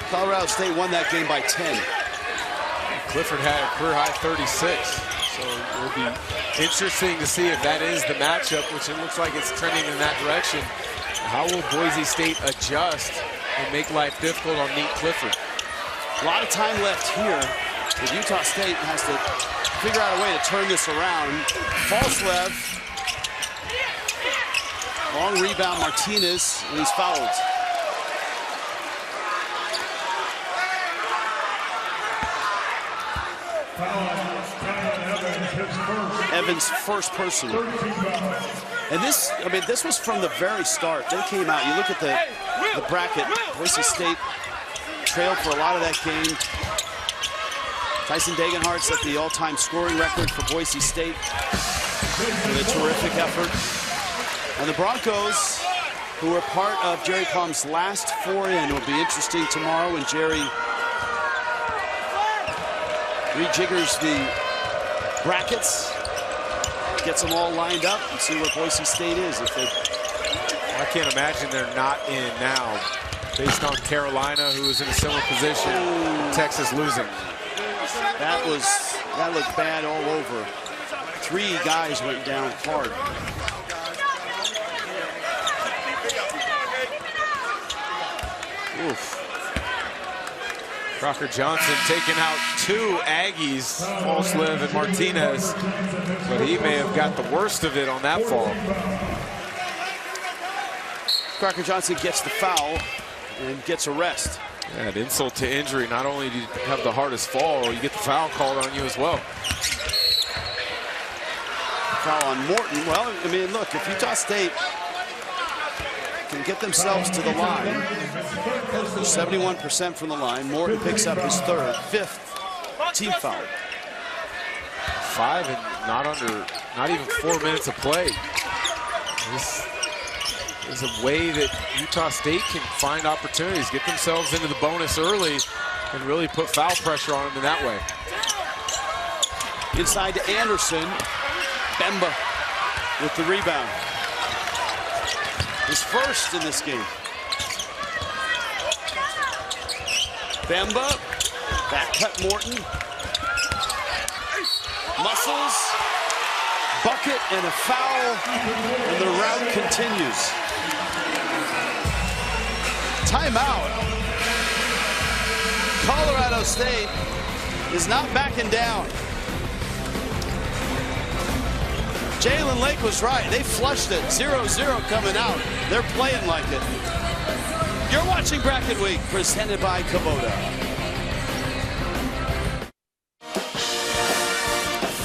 Colorado State won that game by 10. Clifford had a career high 36. So it will be interesting to see if that is the matchup, which it looks like it's trending in that direction. How will Boise State adjust and make life difficult on Nate Clifford? A lot of time left here. But Utah State has to figure out a way to turn this around. Falslev. Long rebound, Martinez, and he's fouled. Evans' first personal. And this, I mean, this was from the very start. They came out. You look at the bracket. Boise State trailed for a lot of that game. Tyson Degenhardt set the all-time scoring record for Boise State with a terrific effort. And the Broncos, who were part of Jerry Palm's last 4-in, will be interesting tomorrow when Jerry rejiggers the brackets, gets them all lined up, and see where Boise State is. If they, I can't imagine they're not in now, based on Carolina, who is in a similar position. Texas losing. That looked bad all over. 3 guys went down hard. Oof. Crocker Johnson taking out 2 Aggies, Falslev and Martinez, but he may have got the worst of it on that fall. Crocker Johnson gets the foul and gets a rest. Yeah, an insult to injury. Not only do you have the hardest fall, you get the foul called on you as well. Foul on Morton. Well, I mean, look, if Utah State can get themselves to the line, 71% from the line. Morton picks up his 5th team foul. 5 and not even 4 minutes of play. This is a way that Utah State can find opportunities, get themselves into the bonus early, and really put foul pressure on them in that way. Inside to Anderson. Bemba with the rebound. His first in this game. Bemba, back cut Morton. Muscles, bucket, and a foul, and the rout continues. Timeout. Colorado State is not backing down. Jalen Lake was right. They flushed it. 0-0 coming out. They're playing like it. You're watching Bracket Week, presented by Kubota.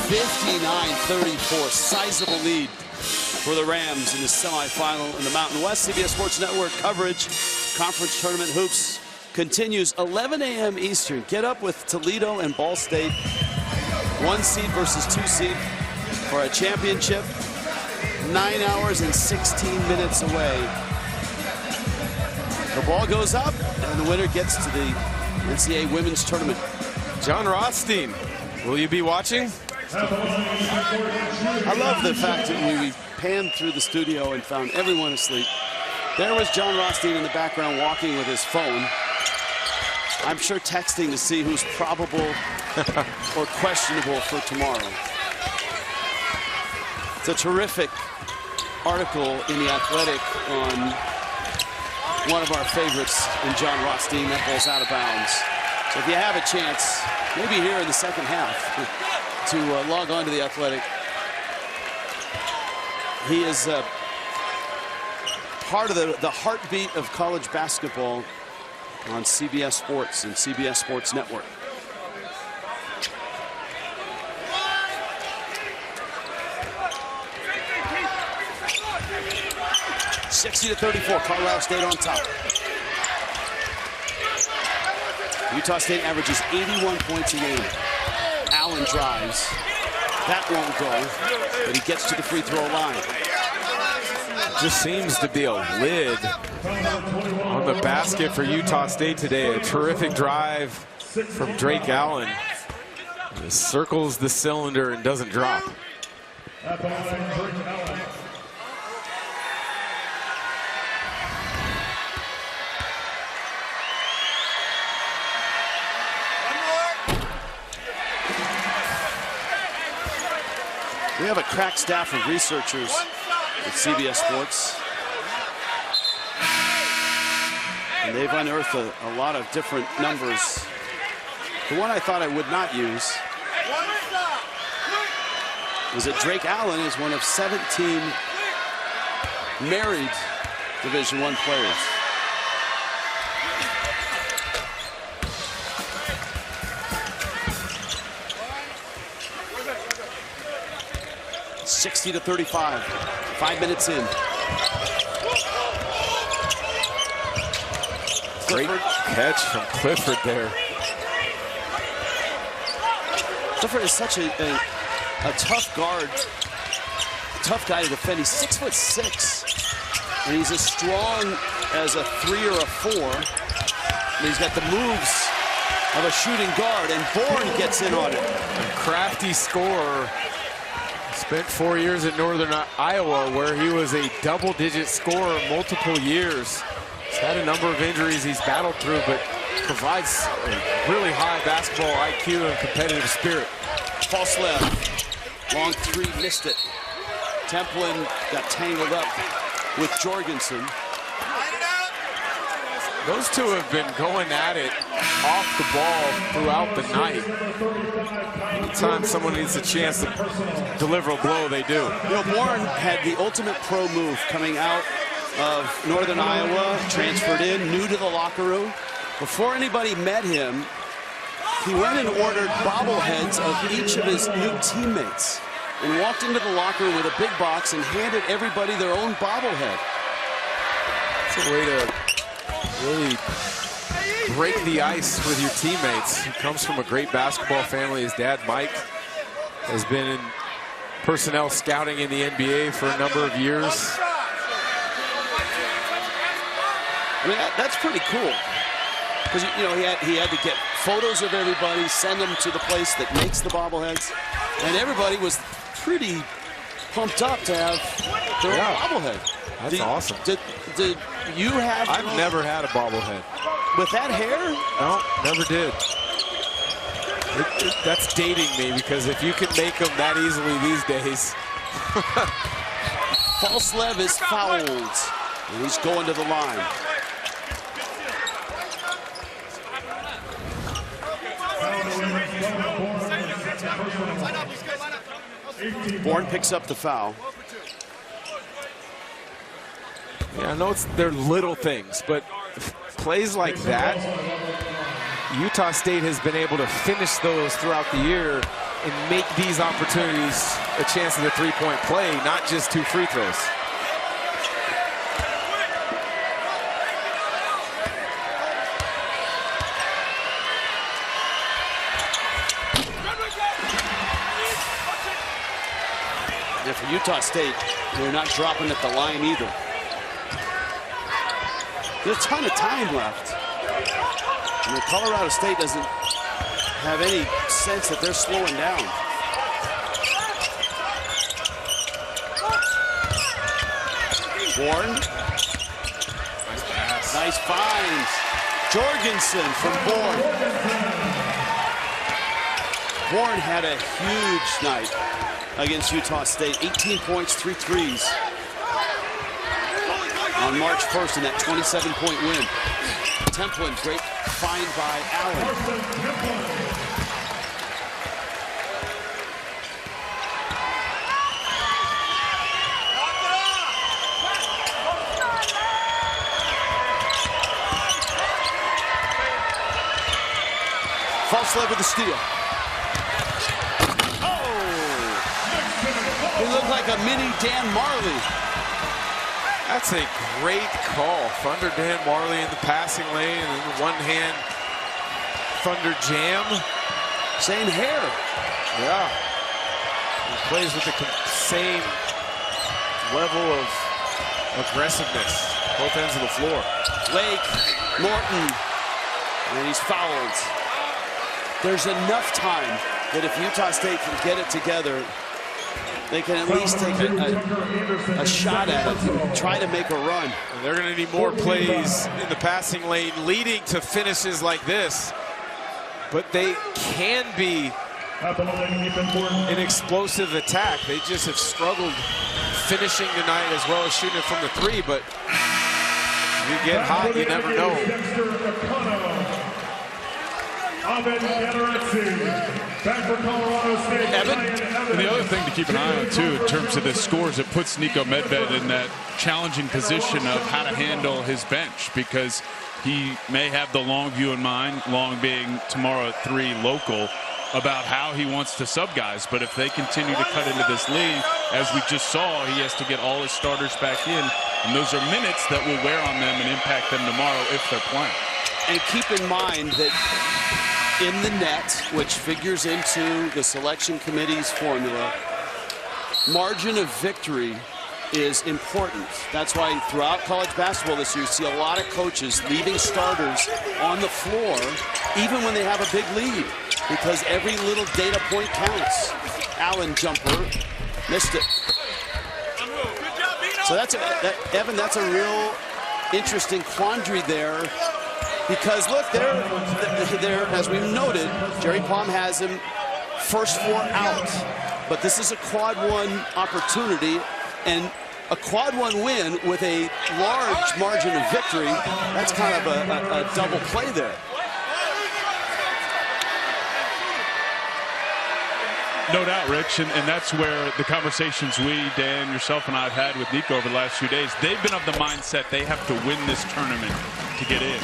59-34, sizable lead for the Rams in the semifinal in the Mountain West. CBS Sports Network coverage. Conference tournament hoops continues 11 a.m. Eastern. Get up with Toledo and Ball State. 1 seed versus 2 seed for a championship. 9 hours and 16 minutes away. The ball goes up, and the winner gets to the NCAA Women's Tournament. John Rothstein, will you be watching? I love the fact that we panned through the studio and found everyone asleep. There was John Rothstein in the background walking with his phone. I'm sure texting to see who's probable or questionable for tomorrow. It's a terrific article in The Athletic on one of our favorites in John Rothstein. That ball's out of bounds. So if you have a chance, maybe here in the second half, to log on to The Athletic. He is part of the heartbeat of college basketball on CBS Sports and CBS Sports Network. (60-34), Colorado State on top. Utah State averages 81 points a game. Allen drives. That won't go, but he gets to the free throw line. Just seems to be a lid on the basket for Utah State today. A terrific drive from Drake Allen. He circles the cylinder and doesn't drop. We have a crack staff of researchers at CBS Sports. And they've unearthed a lot of different numbers. The one I thought I would not use was that Drake Allen is one of 17 married Division I players. (60-35), 5 minutes in. Great catch from Clifford there. Clifford is such a tough guard, tough guy to defend. He's 6'6", and he's as strong as a 3 or a 4. And he's got the moves of a shooting guard, and Bourne gets in on it. A crafty scorer. Spent 4 years at Northern Iowa, where he was a double-digit scorer multiple years. He's had a number of injuries he's battled through, but provides a really high basketball IQ and competitive spirit. False left. Long three, missed it. Templin got tangled up with Jorgensen. Those two have been going at it off the ball throughout the night. Anytime someone needs a chance to deliver a blow, they do. You know, Bourne had the ultimate pro move coming out of Northern Iowa, transferred in, new to the locker room. Before anybody met him, he went and ordered bobbleheads of each of his new teammates and walked into the locker room with a big box and handed everybody their own bobblehead. It's a way to really break the ice with your teammates. He comes from a great basketball family. His dad, Mike, has been in personnel scouting in the NBA for a number of years. I mean, that's pretty cool. Because, you know, he had to get photos of everybody, send them to the place that makes the bobbleheads. And everybody was pretty pumped up to have their own bobblehead. That's awesome. Did you have? I've never had a bobblehead. With that hair? No, never did. That's dating me, because if you can make them that easily these days. Falslev is fouled, and he's going to the line. Bourne picks up the foul. Yeah, I know they're little things, but plays like that, Utah State has been able to finish those throughout the year and make these opportunities a chance at a three-point play, not just 2 free throws. Yeah, for Utah State, they're not dropping at the line either. There's a ton of time left. I mean, Colorado State doesn't have any sense that they're slowing down. Bourne. Nice pass. Nice find. Jorgensen from Bourne. Bourne had a huge night against Utah State. 18 points, 3 threes. On March 1st in that 27-point win. Templin, great find by Allen. False leg with the steal. He looked like a mini Dan Marley. That's a great call. Thunder Dan Marley in the passing lane, and in the one-hand Thunder jam. Same hair. Yeah. He plays with the same level of aggressiveness, both ends of the floor. Lake, Morton, and he's fouled. There's enough time that if Utah State can get it together, they can at least take a shot at it and try to make a run. And they're going to need more plays in the passing lane leading to finishes like this. But they can be an explosive attack. They just have struggled finishing tonight as well as shooting it from the three. But you get hot, you never know. Evan? And the other thing to keep an eye on, too, in terms of the scores, it puts Niko Medved in that challenging position of how to handle his bench, because he may have the long view in mind, long being tomorrow at 3 local, about how he wants to sub guys. But if they continue to cut into this lead, as we just saw, he has to get all his starters back in. And those are minutes that will wear on them and impact them tomorrow if they're playing. And keep in mind that in the net, which figures into the selection committee's formula, margin of victory is important. That's why throughout college basketball this year, you see a lot of coaches leaving starters on the floor even when they have a big lead, because every little data point counts. Allen jumper, missed it. So Evan, that's a real interesting quandary there, because look, they're as we noted, Jerry Palm has him first 4 out, but this is a quad 1 opportunity, and a quad 1 win with a large margin of victory. That's kind of a double play there. No doubt, Rich, and that's where the conversations we, Dan, yourself, and I have had with Niko over the last few days, they've been of the mindset they have to win this tournament to get in.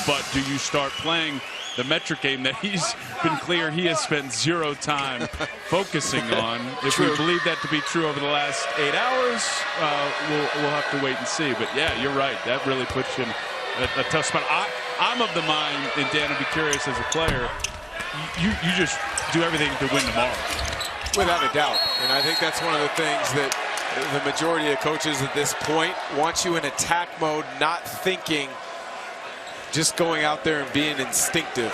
But do you start playing the metric game that he's been clear he has spent 0 time focusing on? If we believe that to be true over the last 8 hours, we'll have to wait and see. But yeah, you're right. That really puts you in a tough spot. I'm of the mind, and Dan, I'd be curious as a player, you just do everything to win tomorrow. Without a doubt. And I think that's one of the things that the majority of coaches at this point want you in attack mode, not thinking, just going out there and being instinctive.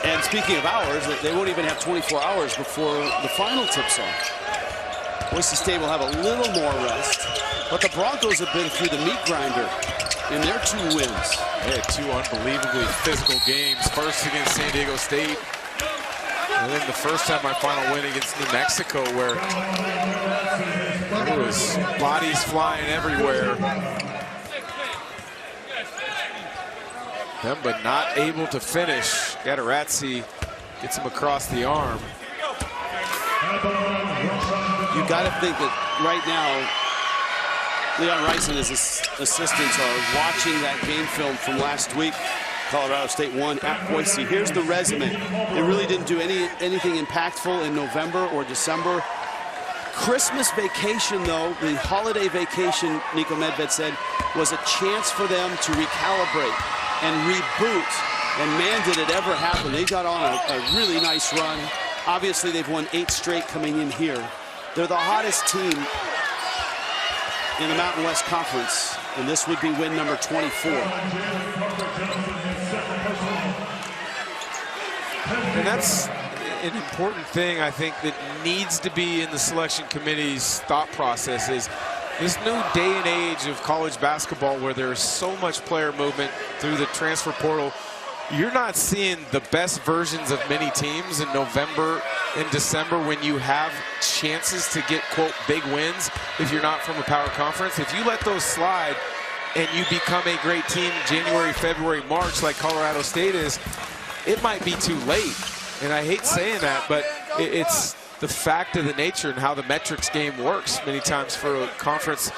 And speaking of hours, they won't even have 24 hours before the final tips off. Boise State will have a little more rest, but the Broncos have been through the meat grinder in their 2 wins. They had 2 unbelievably physical games. First against San Diego State, and then the first time my final win against New Mexico, where there was bodies flying everywhere. Them, but not able to finish. Gatarazzi gets him across the arm. You got to think that right now, Leon Rice and his assistants are watching that game film from last week. Colorado State won at Boise. Here's the resume. They really didn't do anything impactful in November or December. Christmas vacation, though, the holiday vacation, Niko Medved said, was a chance for them to recalibrate and reboot. And man, did it ever happen. They got on a really nice run. Obviously, they've won 8 straight coming in here. They're the hottest team in the Mountain West Conference, and this would be win number 24. And that's an important thing, I think, that needs to be in the selection committee's thought process, is this new day and age of college basketball where there's so much player movement through the transfer portal. You're not seeing the best versions of many teams in November and December when you have chances to get, quote, big wins if you're not from a power conference. If you let those slide and you become a great team January, February, March like Colorado State is, it might be too late. And I hate saying that, but it's the fact of the nature and how the metrics game works many times for a conference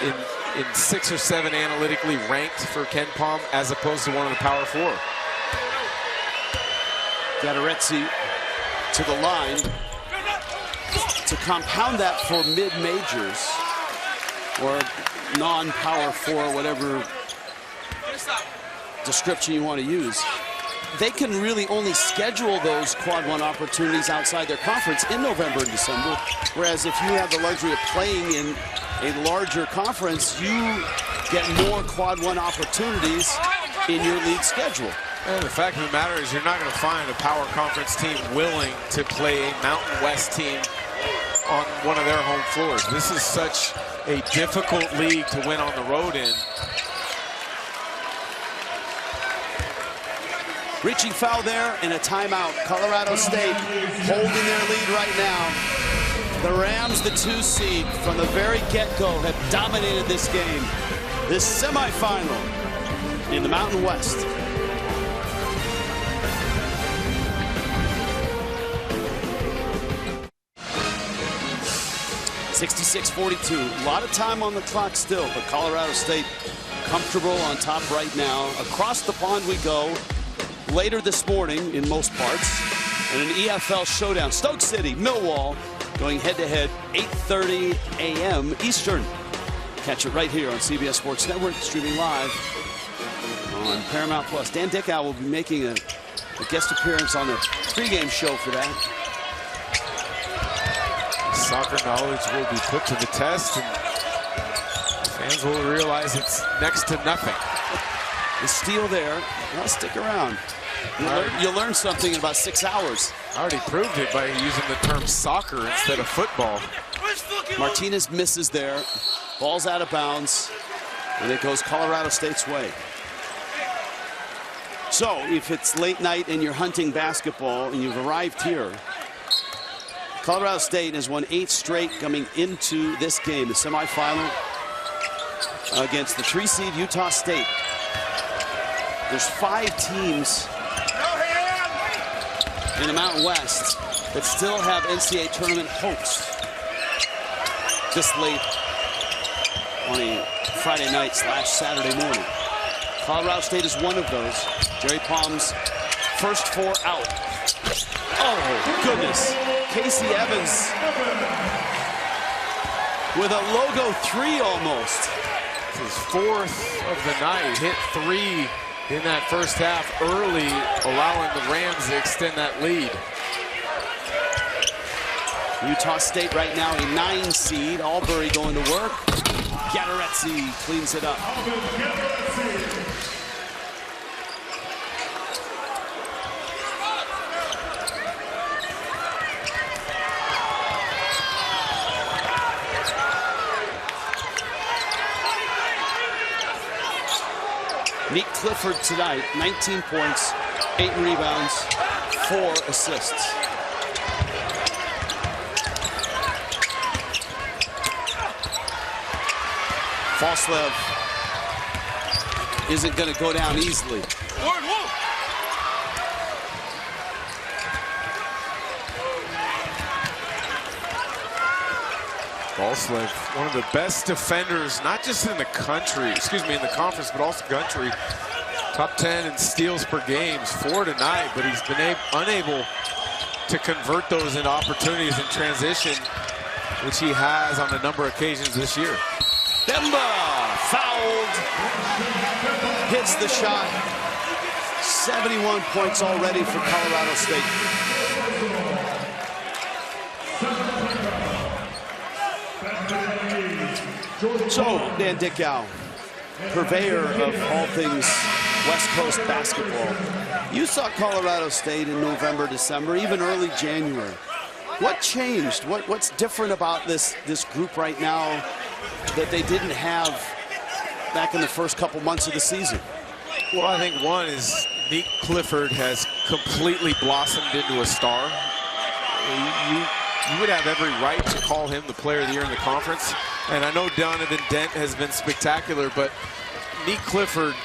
in in 6 or 7 analytically ranked for Ken Palm as opposed to one of the Power 4. Gattaretzi to the line. To compound that for mid-majors or non-Power 4, whatever description you want to use, they can really only schedule those Quad 1 opportunities outside their conference in November and December, whereas if you have the luxury of playing in a larger conference, you get more Quad 1 opportunities in your league schedule. And the fact of the matter is you're not going to find a Power Conference team willing to play a Mountain West team on one of their home floors. This is such a difficult league to win on the road in. Reaching foul there and a timeout. Colorado State holding their lead right now. The Rams, the 2 seed, from the very get-go have dominated this game. This semifinal in the Mountain West. 66-42. A lot of time on the clock still, but Colorado State comfortable on top right now. Across the pond we go. Later this morning, in most parts, and an EFL showdown. Stoke City, Millwall, going head-to-head, 8:30 a.m. Eastern. Catch it right here on CBS Sports Network, streaming live on Paramount+. Dan Dickow will be making a guest appearance on the pregame show for that. Soccer knowledge will be put to the test, and fans will realize it's next to nothing. The steal there. Well, stick around. You'll learn something in about 6 hours. I already proved it by using the term soccer instead of football. Martinez misses there. Ball's out of bounds, and it goes Colorado State's way. So if it's late night and you're hunting basketball and you've arrived here, Colorado State has won 8 straight coming into this game, the semifinal against the 3 seed Utah State. There's 5 teams in the Mountain West that still have NCAA tournament hopes this late on a Friday night / Saturday morning. Colorado State is one of those. Jerry Palm's first 4 out. Oh, goodness. Casey Evans with a logo 3 almost. This is 4th of the night. Hit 3 in that first half early, allowing the Rams to extend that lead. Utah State right now a 9 seed. Albury going to work. Gattaretzi cleans it up. Nick Clifford tonight, 19 points, 8 rebounds, 4 assists. Falslev isn't going to go down easily. Falslev, one of the best defenders, not just in the country, in the conference, but also country. Top 10 in steals per game, 4 tonight, but he's been unable to convert those into opportunities in transition, which he has on a number of occasions this year. Demba fouled, hits the shot. 71 points already for Colorado State. So, Dan Dickow, purveyor of all things West Coast basketball. You saw Colorado State in November, December, even early January. What changed? What's different about this group right now that they didn't have back in the first couple months of the season? Well, I think one is Nick Clifford has completely blossomed into a star. You would have every right to call him the player of the year in the conference. And I know Donovan Dent has been spectacular, but Nick Clifford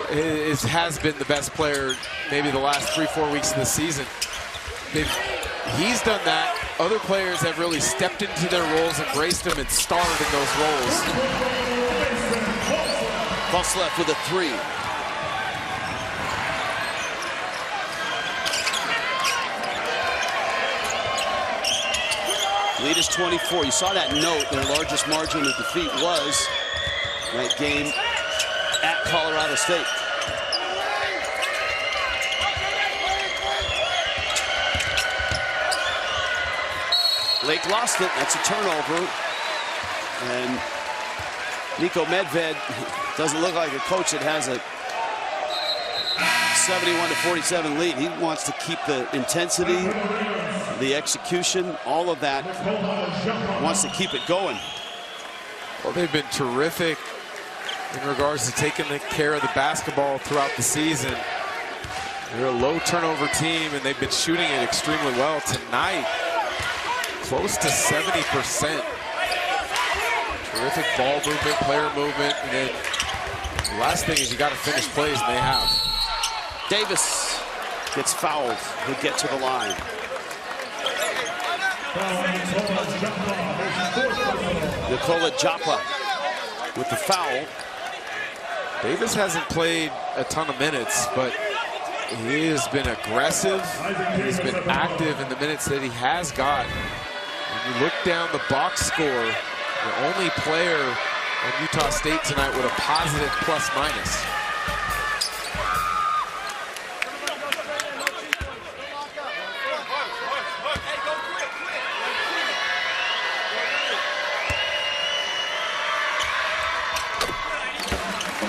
has been the best player maybe the last 3-4 weeks of the season. He's done that. Other players have really stepped into their roles, embraced them, and starred in those roles. Falslef with a three. Lead is 24. You saw that note. Their largest margin of defeat was that game at Colorado State. Lake lost it. That's a turnover. And Niko Medved doesn't look like a coach that has a 71-47 lead. He wants to keep the intensity, the execution, all of that. Wants to keep it going. Well, they've been terrific in regards to taking care of the basketball throughout the season. They're a low turnover team, and they've been shooting it extremely well tonight. Close to 70%. Terrific ball movement, player movement, and then the last thing is you got to finish plays, and they have. Davis gets fouled. He'll get to the line. Nikola Joppa with the foul. Davis hasn't played a ton of minutes, but he has been aggressive. He's been active in the minutes that he has got. When you look down the box score, the only player on Utah State tonight with a positive plus-minus.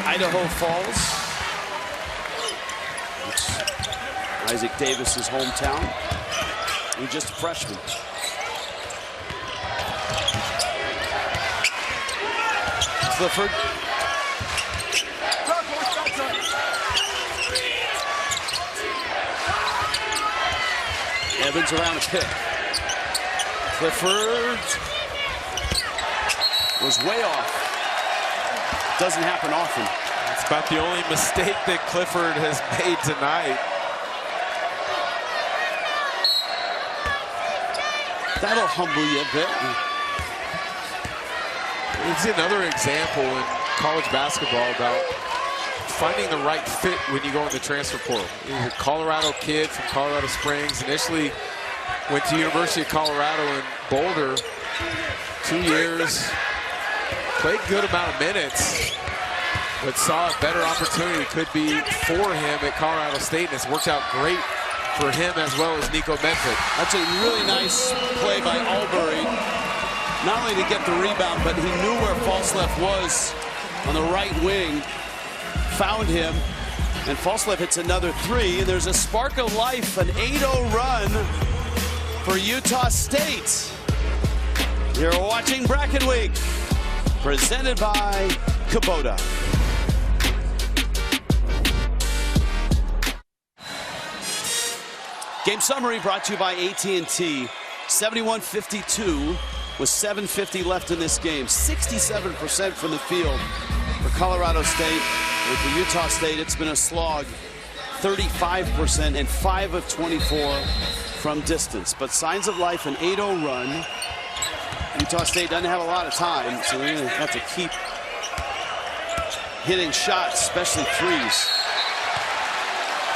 Idaho Falls. It's Isaac Davis's hometown. He's just a freshman. Clifford. Evans around a pick. Clifford was way off. Doesn't happen often. It's about the only mistake that Clifford has made tonight. That'll humble you a bit. It's another example in college basketball about finding the right fit when you go in the transfer portal. He's a Colorado kid from Colorado Springs. Initially went to University of Colorado in Boulder. 2 years. Played good amount of minutes, but saw a better opportunity could be for him at Colorado State, and it's worked out great for him as well as Niko Medved. That's a really nice play by Albury. Not only to get the rebound, but he knew where Falslef was on the right wing, found him, and Falslef hits another three, and there's a spark of life, an 8-0 run for Utah State. You're watching Bracket Week, presented by Kubota. Game summary brought to you by AT&T. 71-52 with 7:50 left in this game. 67% from the field for Colorado State. And for Utah State, it's been a slog. 35% and 5 of 24 from distance. But signs of life, an 8-0 run. Utah State doesn't have a lot of time, so they're going to have to keep hitting shots, especially threes.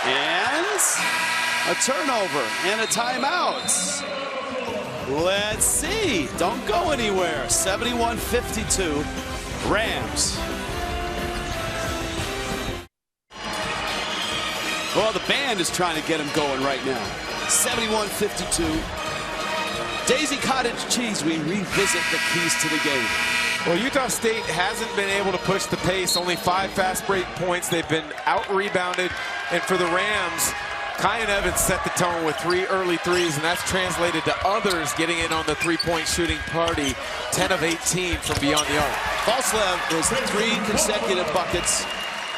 And a turnover and a timeout. Let's see. Don't go anywhere. 71-52, Rams. Well, the band is trying to get him going right now. 71-52. Daisy Cottage Cheese, we revisit the keys to the game. Well, Utah State hasn't been able to push the pace. Only 5 fast break points. They've been out-rebounded. And for the Rams, Kyan Evans set the tone with 3 early threes, and that's translated to others getting in on the three-point shooting party. 10 of 18 from beyond the arc. Falslef was 3 consecutive buckets.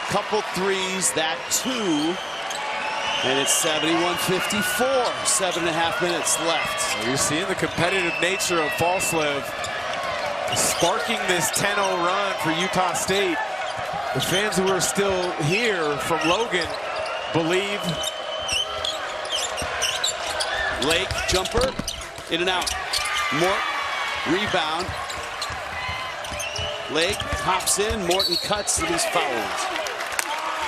Couple threes, that 2. And it's 71-54, 7.5 minutes left. Well, you're seeing the competitive nature of Falslef sparking this 10-0 run for Utah State. The fans who are still here from Logan believe. Lake, jumper, in and out. Mort, rebound. Lake pops in, Morton cuts, and he's fouled.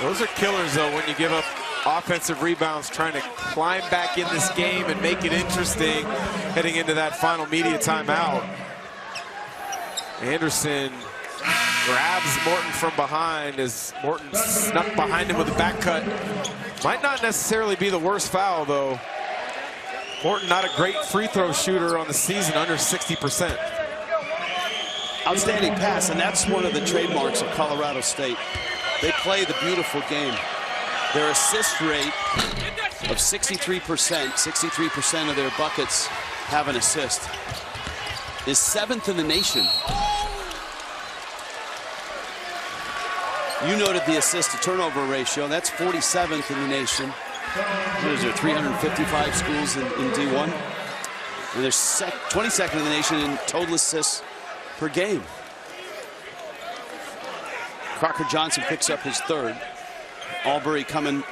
Those are killers, though, when you give up offensive rebounds, trying to climb back in this game and make it interesting heading into that final media timeout. Anderson grabs Morton from behind as Morton snuck behind him with a back cut. Might not necessarily be the worst foul, though. Morton not a great free throw shooter on the season, under 60%. Outstanding pass, and that's one of the trademarks of Colorado State. They play the beautiful game. Their assist rate of 63%, 63% of their buckets have an assist, is 7th in the nation. You noted the assist to turnover ratio. That's 47th in the nation. There's 355 schools in D1. And they're 22nd in the nation in total assists per game. Crocker Johnson picks up his third. Albury coming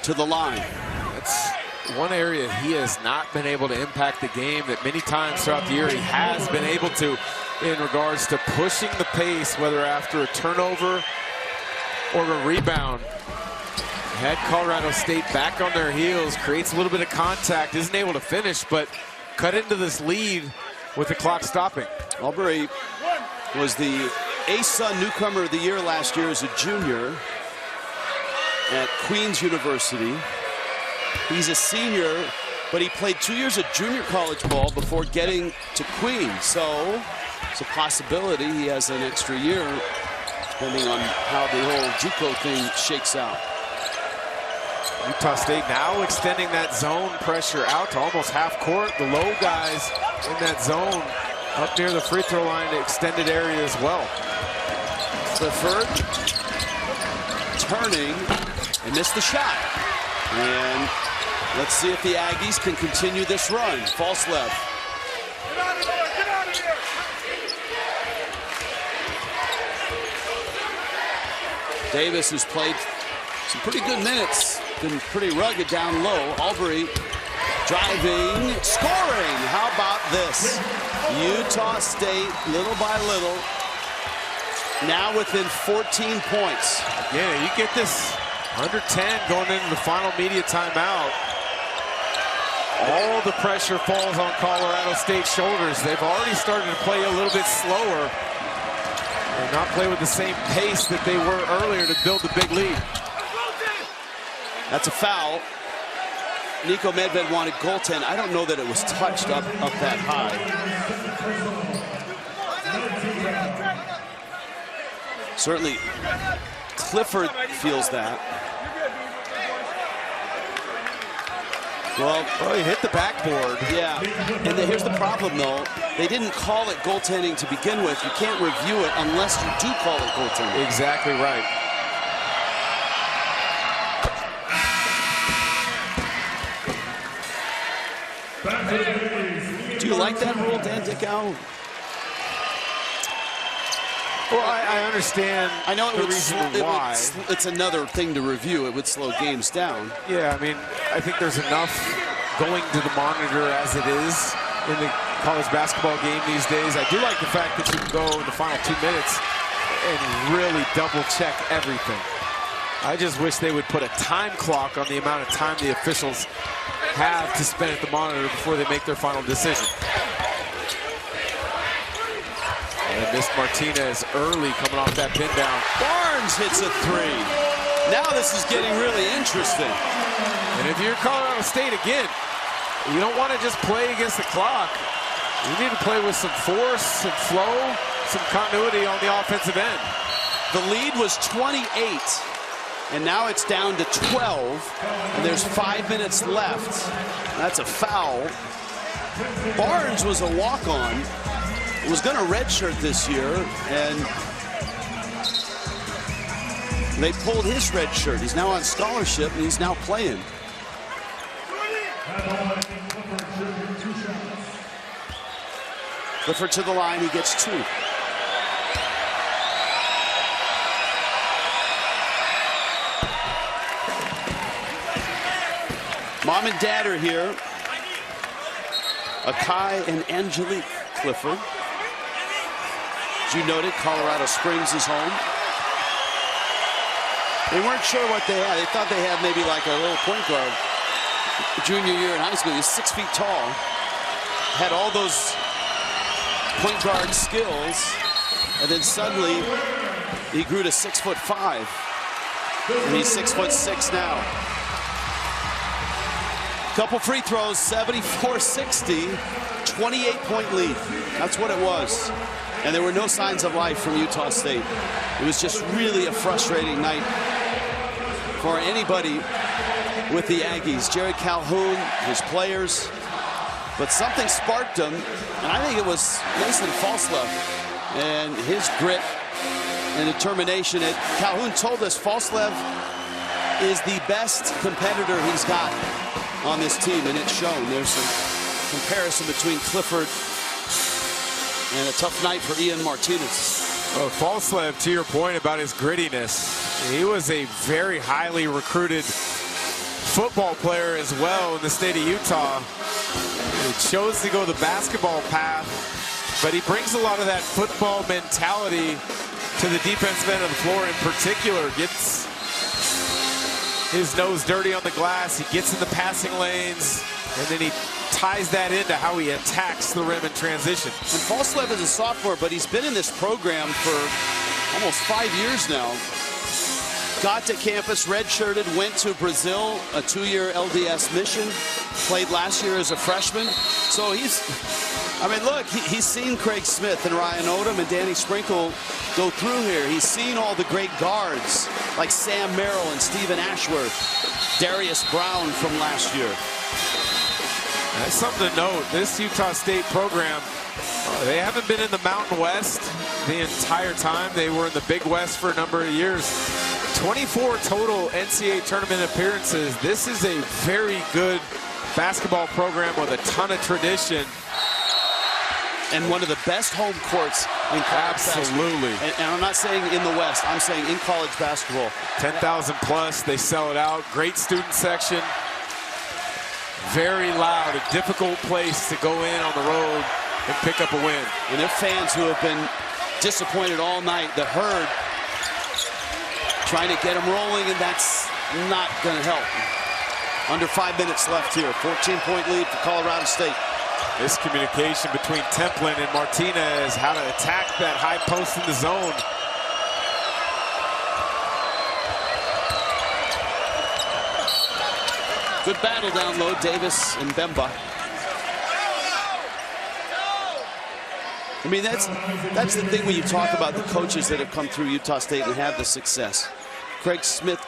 to the line. That's one area he has not been able to impact the game that many times throughout the year he has been able to, in regards to pushing the pace, whether after a turnover or a rebound. Had Colorado State back on their heels, creates a little bit of contact, isn't able to finish, but cut into this lead with the clock stopping. Albury was the ASUN Newcomer of the Year last year as a junior at Queens University. He's a senior, but he played 2 years of junior college ball before getting to Queens. So it's a possibility he has an extra year, depending on how the whole JUCO thing shakes out. Utah State now extending that zone pressure out to almost half court. The low guys in that zone up near the free throw line to extended area as well. Clifford turning and missed the shot. And let's see if the Aggies can continue this run. False left. Davis has played some pretty good minutes. Been pretty rugged down low. Albury driving, scoring. How about this? Utah State, little by little, now within 14 points. Yeah, you get this under 10 going into the final media timeout. All the pressure falls on Colorado State's shoulders. They've already started to play a little bit slower and not play with the same pace that they were earlier to build the big lead. That's a foul. Nico Medved wanted goaltend. I don't know that it was touched up that high. Certainly, Clifford feels that. Well, he hit the backboard. Yeah, and here's the problem, though. They didn't call it goaltending to begin with. You can't review it unless you do call it goaltending. Exactly right. Do you like that rule, Dan Dickow? Well, I understand. I know it the would reason why. It's another thing to review. It would slow games down. Yeah, I mean, I think there's enough going to the monitor as it is in the college basketball game these days. I do like the fact that you can go in the final 2 minutes and really double check everything. I just wish they would put a time clock on the amount of time the officials have to spend at the monitor before they make their final decision. And missed Martinez early coming off that pin down. Barnes hits a three. Now this is getting really interesting. And if you're Colorado State again, you don't want to just play against the clock. You need to play with some force, some flow, some continuity on the offensive end. The lead was 28, and now it's down to 12, and there's 5 minutes left. That's a foul. Barnes was a walk-on. Was going to redshirt this year, and they pulled his red shirt. He's now on scholarship, and he's now playing. Clifford to the line, he gets 2. Mom and Dad are here. Akai and Angelique Clifford. As you noted, Colorado Springs is home. They weren't sure what they had. They thought they had maybe like a little point guard. Junior year in high school, he was 6 feet tall. Had all those point guard skills. And then suddenly, he grew to 6'5". And he's 6'6" now. Couple free throws, 74-60, 28-point lead. That's what it was. And there were no signs of life from Utah State. It was just really a frustrating night for anybody with the Aggies. Jerry Calhoun, his players. But something sparked them, and I think it was Mason Falslev and his grit and determination. Calhoun told us Falslev is the best competitor he's got on this team, and it's shown. There's some comparison between Clifford and a tough night for Ian Martinez. Well, Falslev, to your point about his grittiness, he was a very highly recruited football player as well in the state of Utah. He chose to go the basketball path, but he brings a lot of that football mentality to the defensive end of the floor. In particular, gets his nose dirty on the glass, he gets in the passing lanes, and then he ties that into how he attacks the rim in transition. And Falslev is a sophomore, but he's been in this program for almost 5 years now. Got to campus, redshirted, went to Brazil, a 2-year LDS mission, played last year as a freshman. So look, he's seen Craig Smith and Ryan Odom and Danny Sprinkle go through here. He's seen all the great guards like Sam Merrill and Stephen Ashworth, Darius Brown from last year. That's something to note. This Utah State program, they haven't been in the Mountain West the entire time. They were in the Big West for a number of years. 24 total NCAA tournament appearances. This is a very good basketball program with a ton of tradition. And one of the best home courts in college Absolutely. basketball. And I'm not saying in the West, I'm saying in college basketball. 10,000 plus, they sell it out. Great student section. Very loud, a difficult place to go in on the road and pick up a win. And their fans who have been disappointed all night, the herd, trying to get them rolling, and that's not going to help. Under 5 minutes left here. 14-point lead for Colorado State. This communication between Templin and Martinez, how to attack that high post in the zone. Good battle down low, Davis and Bemba. I mean, that's the thing when you talk about the coaches that have come through Utah State and have the success. Craig Smith,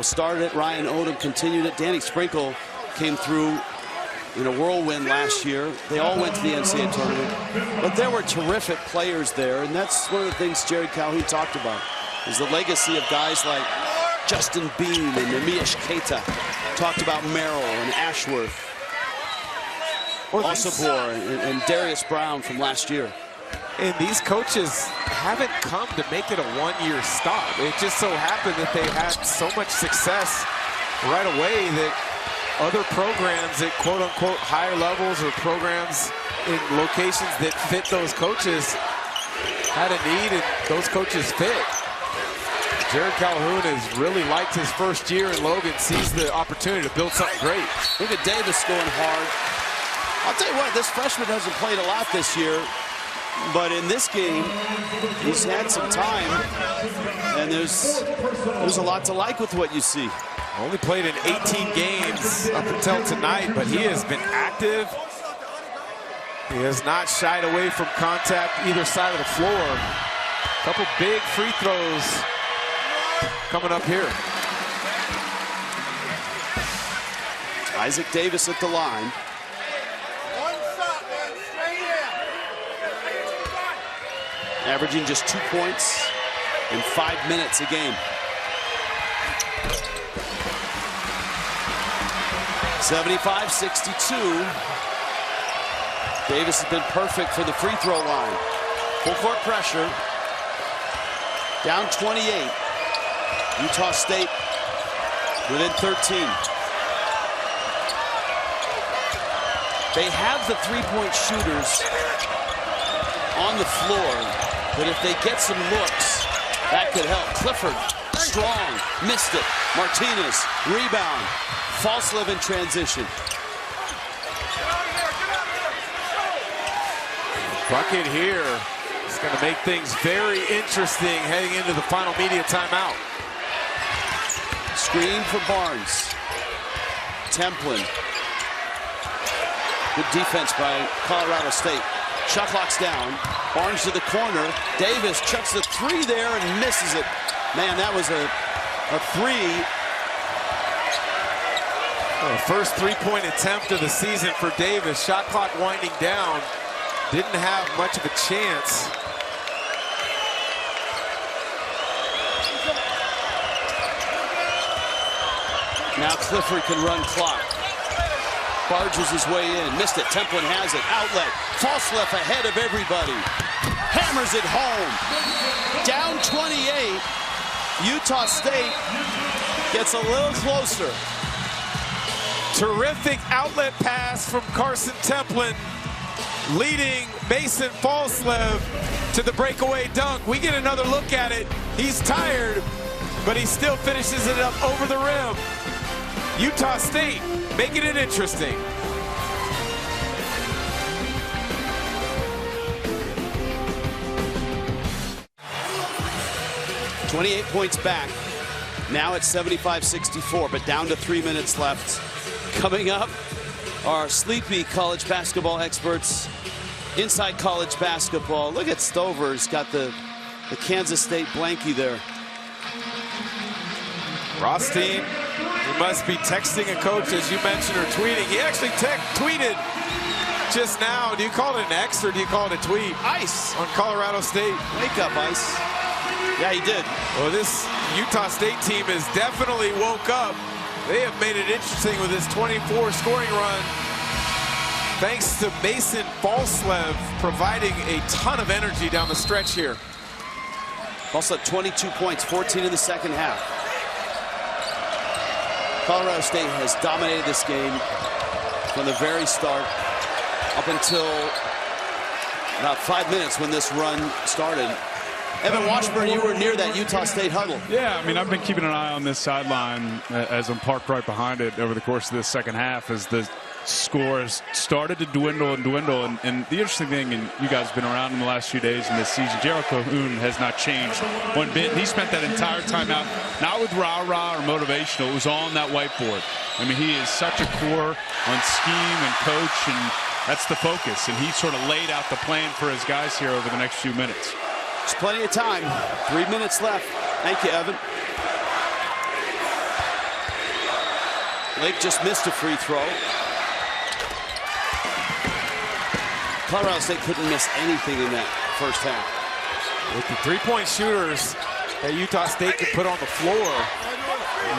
started it. Ryan Odom continued it. Danny Sprinkle came through in a whirlwind last year. They all went to the NCAA tournament. But there were terrific players there, and that's one of the things Jerry Calhoun talked about, is the legacy of guys like Justin Bean and Nemish Keita. Talked about Merrill and Ashworth. Osabor and Darius Brown from last year. And these coaches haven't come to make it a one-year stop. It just so happened that they had so much success right away that other programs at quote-unquote higher levels or programs in locations that fit those coaches had a need, and those coaches fit. Jared Calhoun has really liked his first year in Logan, sees the opportunity to build something great. Look at Davis going hard. I'll tell you what, this freshman hasn't played a lot this year, but in this game, he's had some time, and there's a lot to like with what you see. Only played in 18 games up until tonight, but he has been active. He has not shied away from contact either side of the floor. A couple big free throws coming up here. Isaac Davis at the line. Averaging just 2 points in 5 minutes a game. 75-62. Davis has been perfect for the free throw line. Full court pressure. Down 28. Utah State within 13. They have the three-point shooters on the floor, But if they get some looks, that could help. Clifford, strong, missed it. Martinez, rebound. Falslev in transition. Bucket here is going to make things very interesting heading into the final media timeout. Screen for Barnes. Templin. Good defense by Colorado State. Shot clock's down. Barnes to the corner. Davis chucks the three there and misses it. Man, that was a three. Well, first three-point attempt of the season for Davis. Shot clock winding down. Didn't have much of a chance. Now Clifford can run clock. Barges his way in. Missed it. Templin has it. Outlet. Falslev ahead of everybody. Hammers it home. Down 28. Utah State gets a little closer. Terrific outlet pass from Carson Templin, leading Mason Falslev to the breakaway dunk. We get another look at it. He's tired, but he still finishes it up over the rim. Utah State making it interesting. $28 points back. Now it's 75-64, but down to 3 minutes left. Coming up, our sleepy college basketball experts, Inside College Basketball. Look at Stover's got the Kansas State blankie there. Rothstein, he must be texting a coach, as you mentioned, or tweeting. He actually tweeted just now. Do you call it an X or do you call it a tweet? Ice on Colorado State. Wake up, Ice. Yeah, he did. Well, this Utah State team has definitely woke up. They have made it interesting with this 24 scoring run. Thanks to Mason Falslev providing a ton of energy down the stretch here. Falslev 22 points, 14 in the second half. Colorado State has dominated this game from the very start up until about 5 minutes when this run started. Evan Washburn, you were near that Utah State huddle. Yeah, I mean, I've been keeping an eye on this sideline as I'm parked right behind it over the course of this second half as the scores started to dwindle and dwindle. And the interesting thing, and you guys have been around in the last few days in this season, Gerald Cahoon has not changed one bit. And he spent that entire time out, not with rah-rah or motivational, it was all on that whiteboard. I mean, he is such a core on scheme and coach, and that's the focus. And he sort of laid out the plan for his guys here over the next few minutes. There's plenty of time. 3 minutes left. Thank you, Evan. Lake just missed a free throw. Colorado State couldn't miss anything in that first half. With the three-point shooters that Utah State can put on the floor,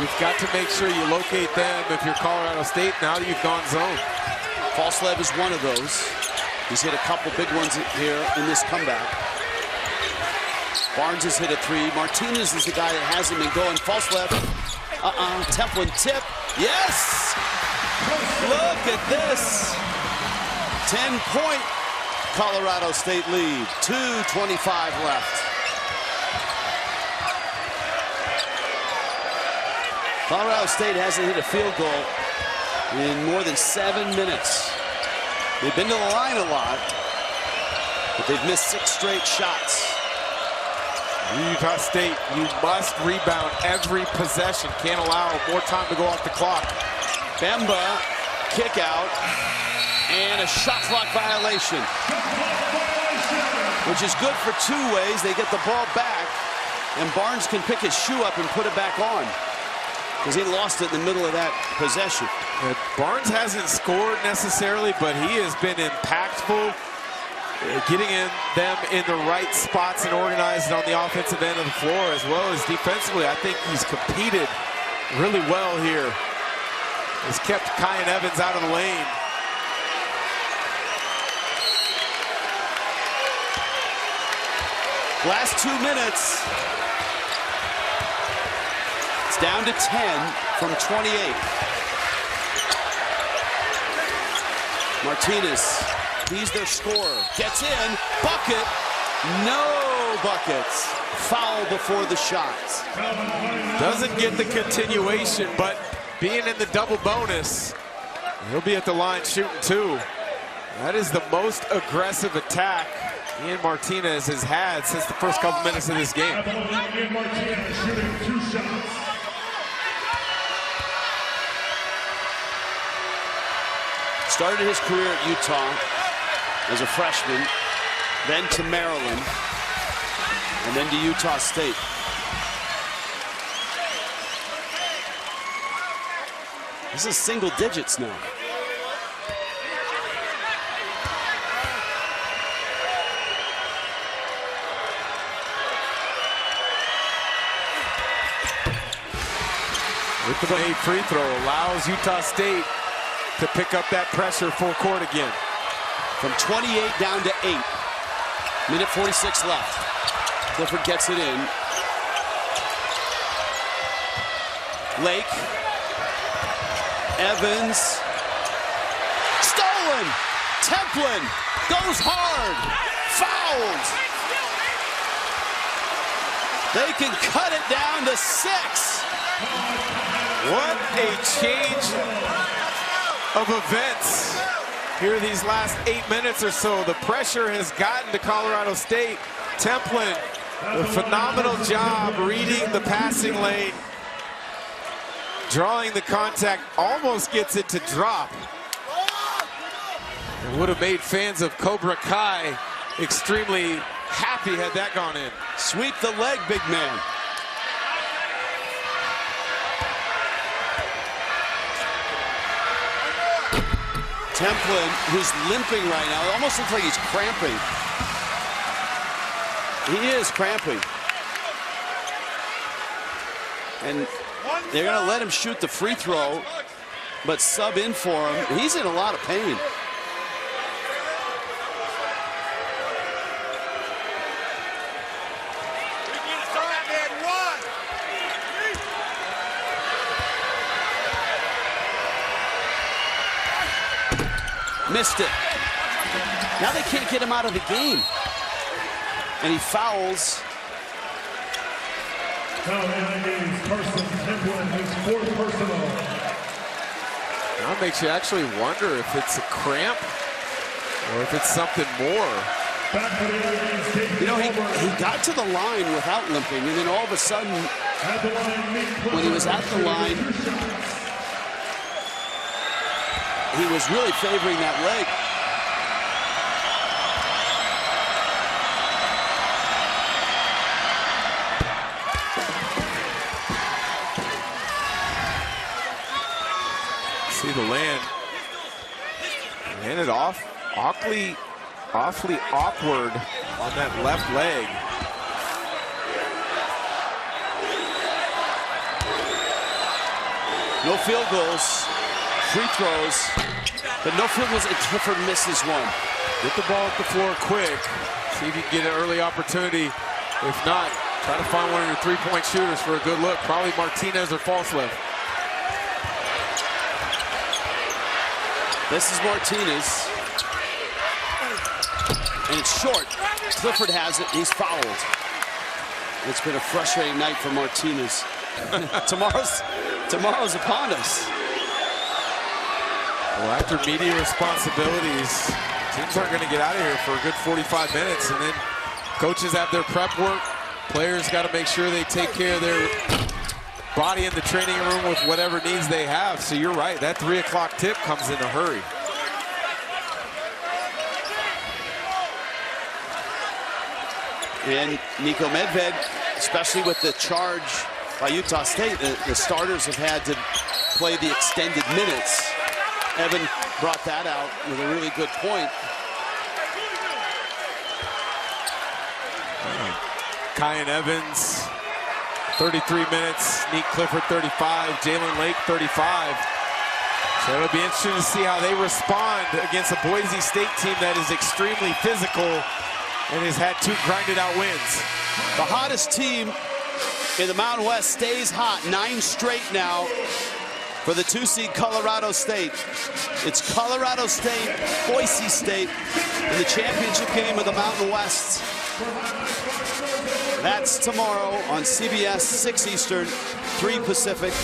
you've got to make sure you locate them if you're Colorado State now that you've gone zone. Falslev is one of those. He's hit a couple big ones here in this comeback. Barnes has hit a three. Martinez is the guy that hasn't been going. Falslev. Templin tip. Yes! Look at this. 10-point Colorado State lead. 2:25 left. Colorado State hasn't hit a field goal in more than 7 minutes. They've been to the line a lot, but they've missed 6 straight shots. Utah State, you must rebound every possession. Can't allow more time to go off the clock. Bemba, kick out, and a shot clock violation, which is good for 2 ways. They get the ball back, and Barnes can pick his shoe up and put it back on, because he lost it in the middle of that possession. Barnes hasn't scored necessarily, but he has been impactful, getting them in the right spots and organized on the offensive end of the floor as well as defensively. I think he's competed really well here. Has kept Kyan Evans out of the lane. Last 2 minutes. It's down to 10 from 28. Martinez, he's their scorer. Gets in, bucket, No buckets. Foul before the shots. Doesn't get the continuation, but being in the double bonus, he'll be at the line shooting 2. That is the most aggressive attack Ian Martinez has had since the first couple minutes of this game. Ian Martinez shooting 2 shots. Started his career at Utah as a freshman, then to Maryland, and then to Utah State. This is single digits now. With the made free throw, allows Utah State to pick up that pressure full court again. From 28 down to 8. Minute 46 left. Clifford gets it in. Lake. Evans. Stolen. Templin goes hard. Fouled. They can cut it down to 6. What a change of events here these last 8 minutes or so. The pressure has gotten to Colorado State. Templin, a phenomenal job reading the passing lane, drawing the contact, almost gets it to drop. It would have made fans of Cobra Kai extremely happy had that gone in. Sweep the leg, big man. Templin, who's limping right now. It almost looks like he's cramping. He is cramping. And they're going to let him shoot the free throw, but sub in for him. He's in a lot of pain. Missed it. Now they can't get him out of the game. And he fouls. Foul in the game, Carson Templin, his 4th personal. Now it makes you actually wonder if it's a cramp or if it's something more. You know, he got to the line without limping, and then all of a sudden, when he was at the line, he was really favoring that leg. See the land. Landed off, awfully awkward on that left leg. No field goals. Free throws, but no field goals, and Clifford misses one. Get the ball at the floor quick. See if you can get an early opportunity. If not, try to find one of your three-point shooters for a good look. Probably Martinez or Falslev. This is Martinez. And it's short. Clifford has it. He's fouled. It's been a frustrating night for Martinez. Tomorrow's upon us. Well, after media responsibilities, teams aren't going to get out of here for a good 45 minutes. And then coaches have their prep work. Players got to make sure they take care of their body in the training room with whatever needs they have. So you're right, that 3 o'clock tip comes in a hurry. And Nico Medved, especially with the charge by Utah State, the starters have had to play the extended minutes. Evan brought that out with a really good point. Kyan Evans, 33 minutes. Nick Clifford, 35. Jalen Lake, 35. So it'll be interesting to see how they respond against a Boise State team that is extremely physical and has had 2 grinded out wins. The hottest team in the Mountain West stays hot. 9 straight now for the 2-seed Colorado State. It's Colorado State, Boise State in the championship game of the Mountain West. That's tomorrow on CBS, 6 Eastern, 3 Pacific.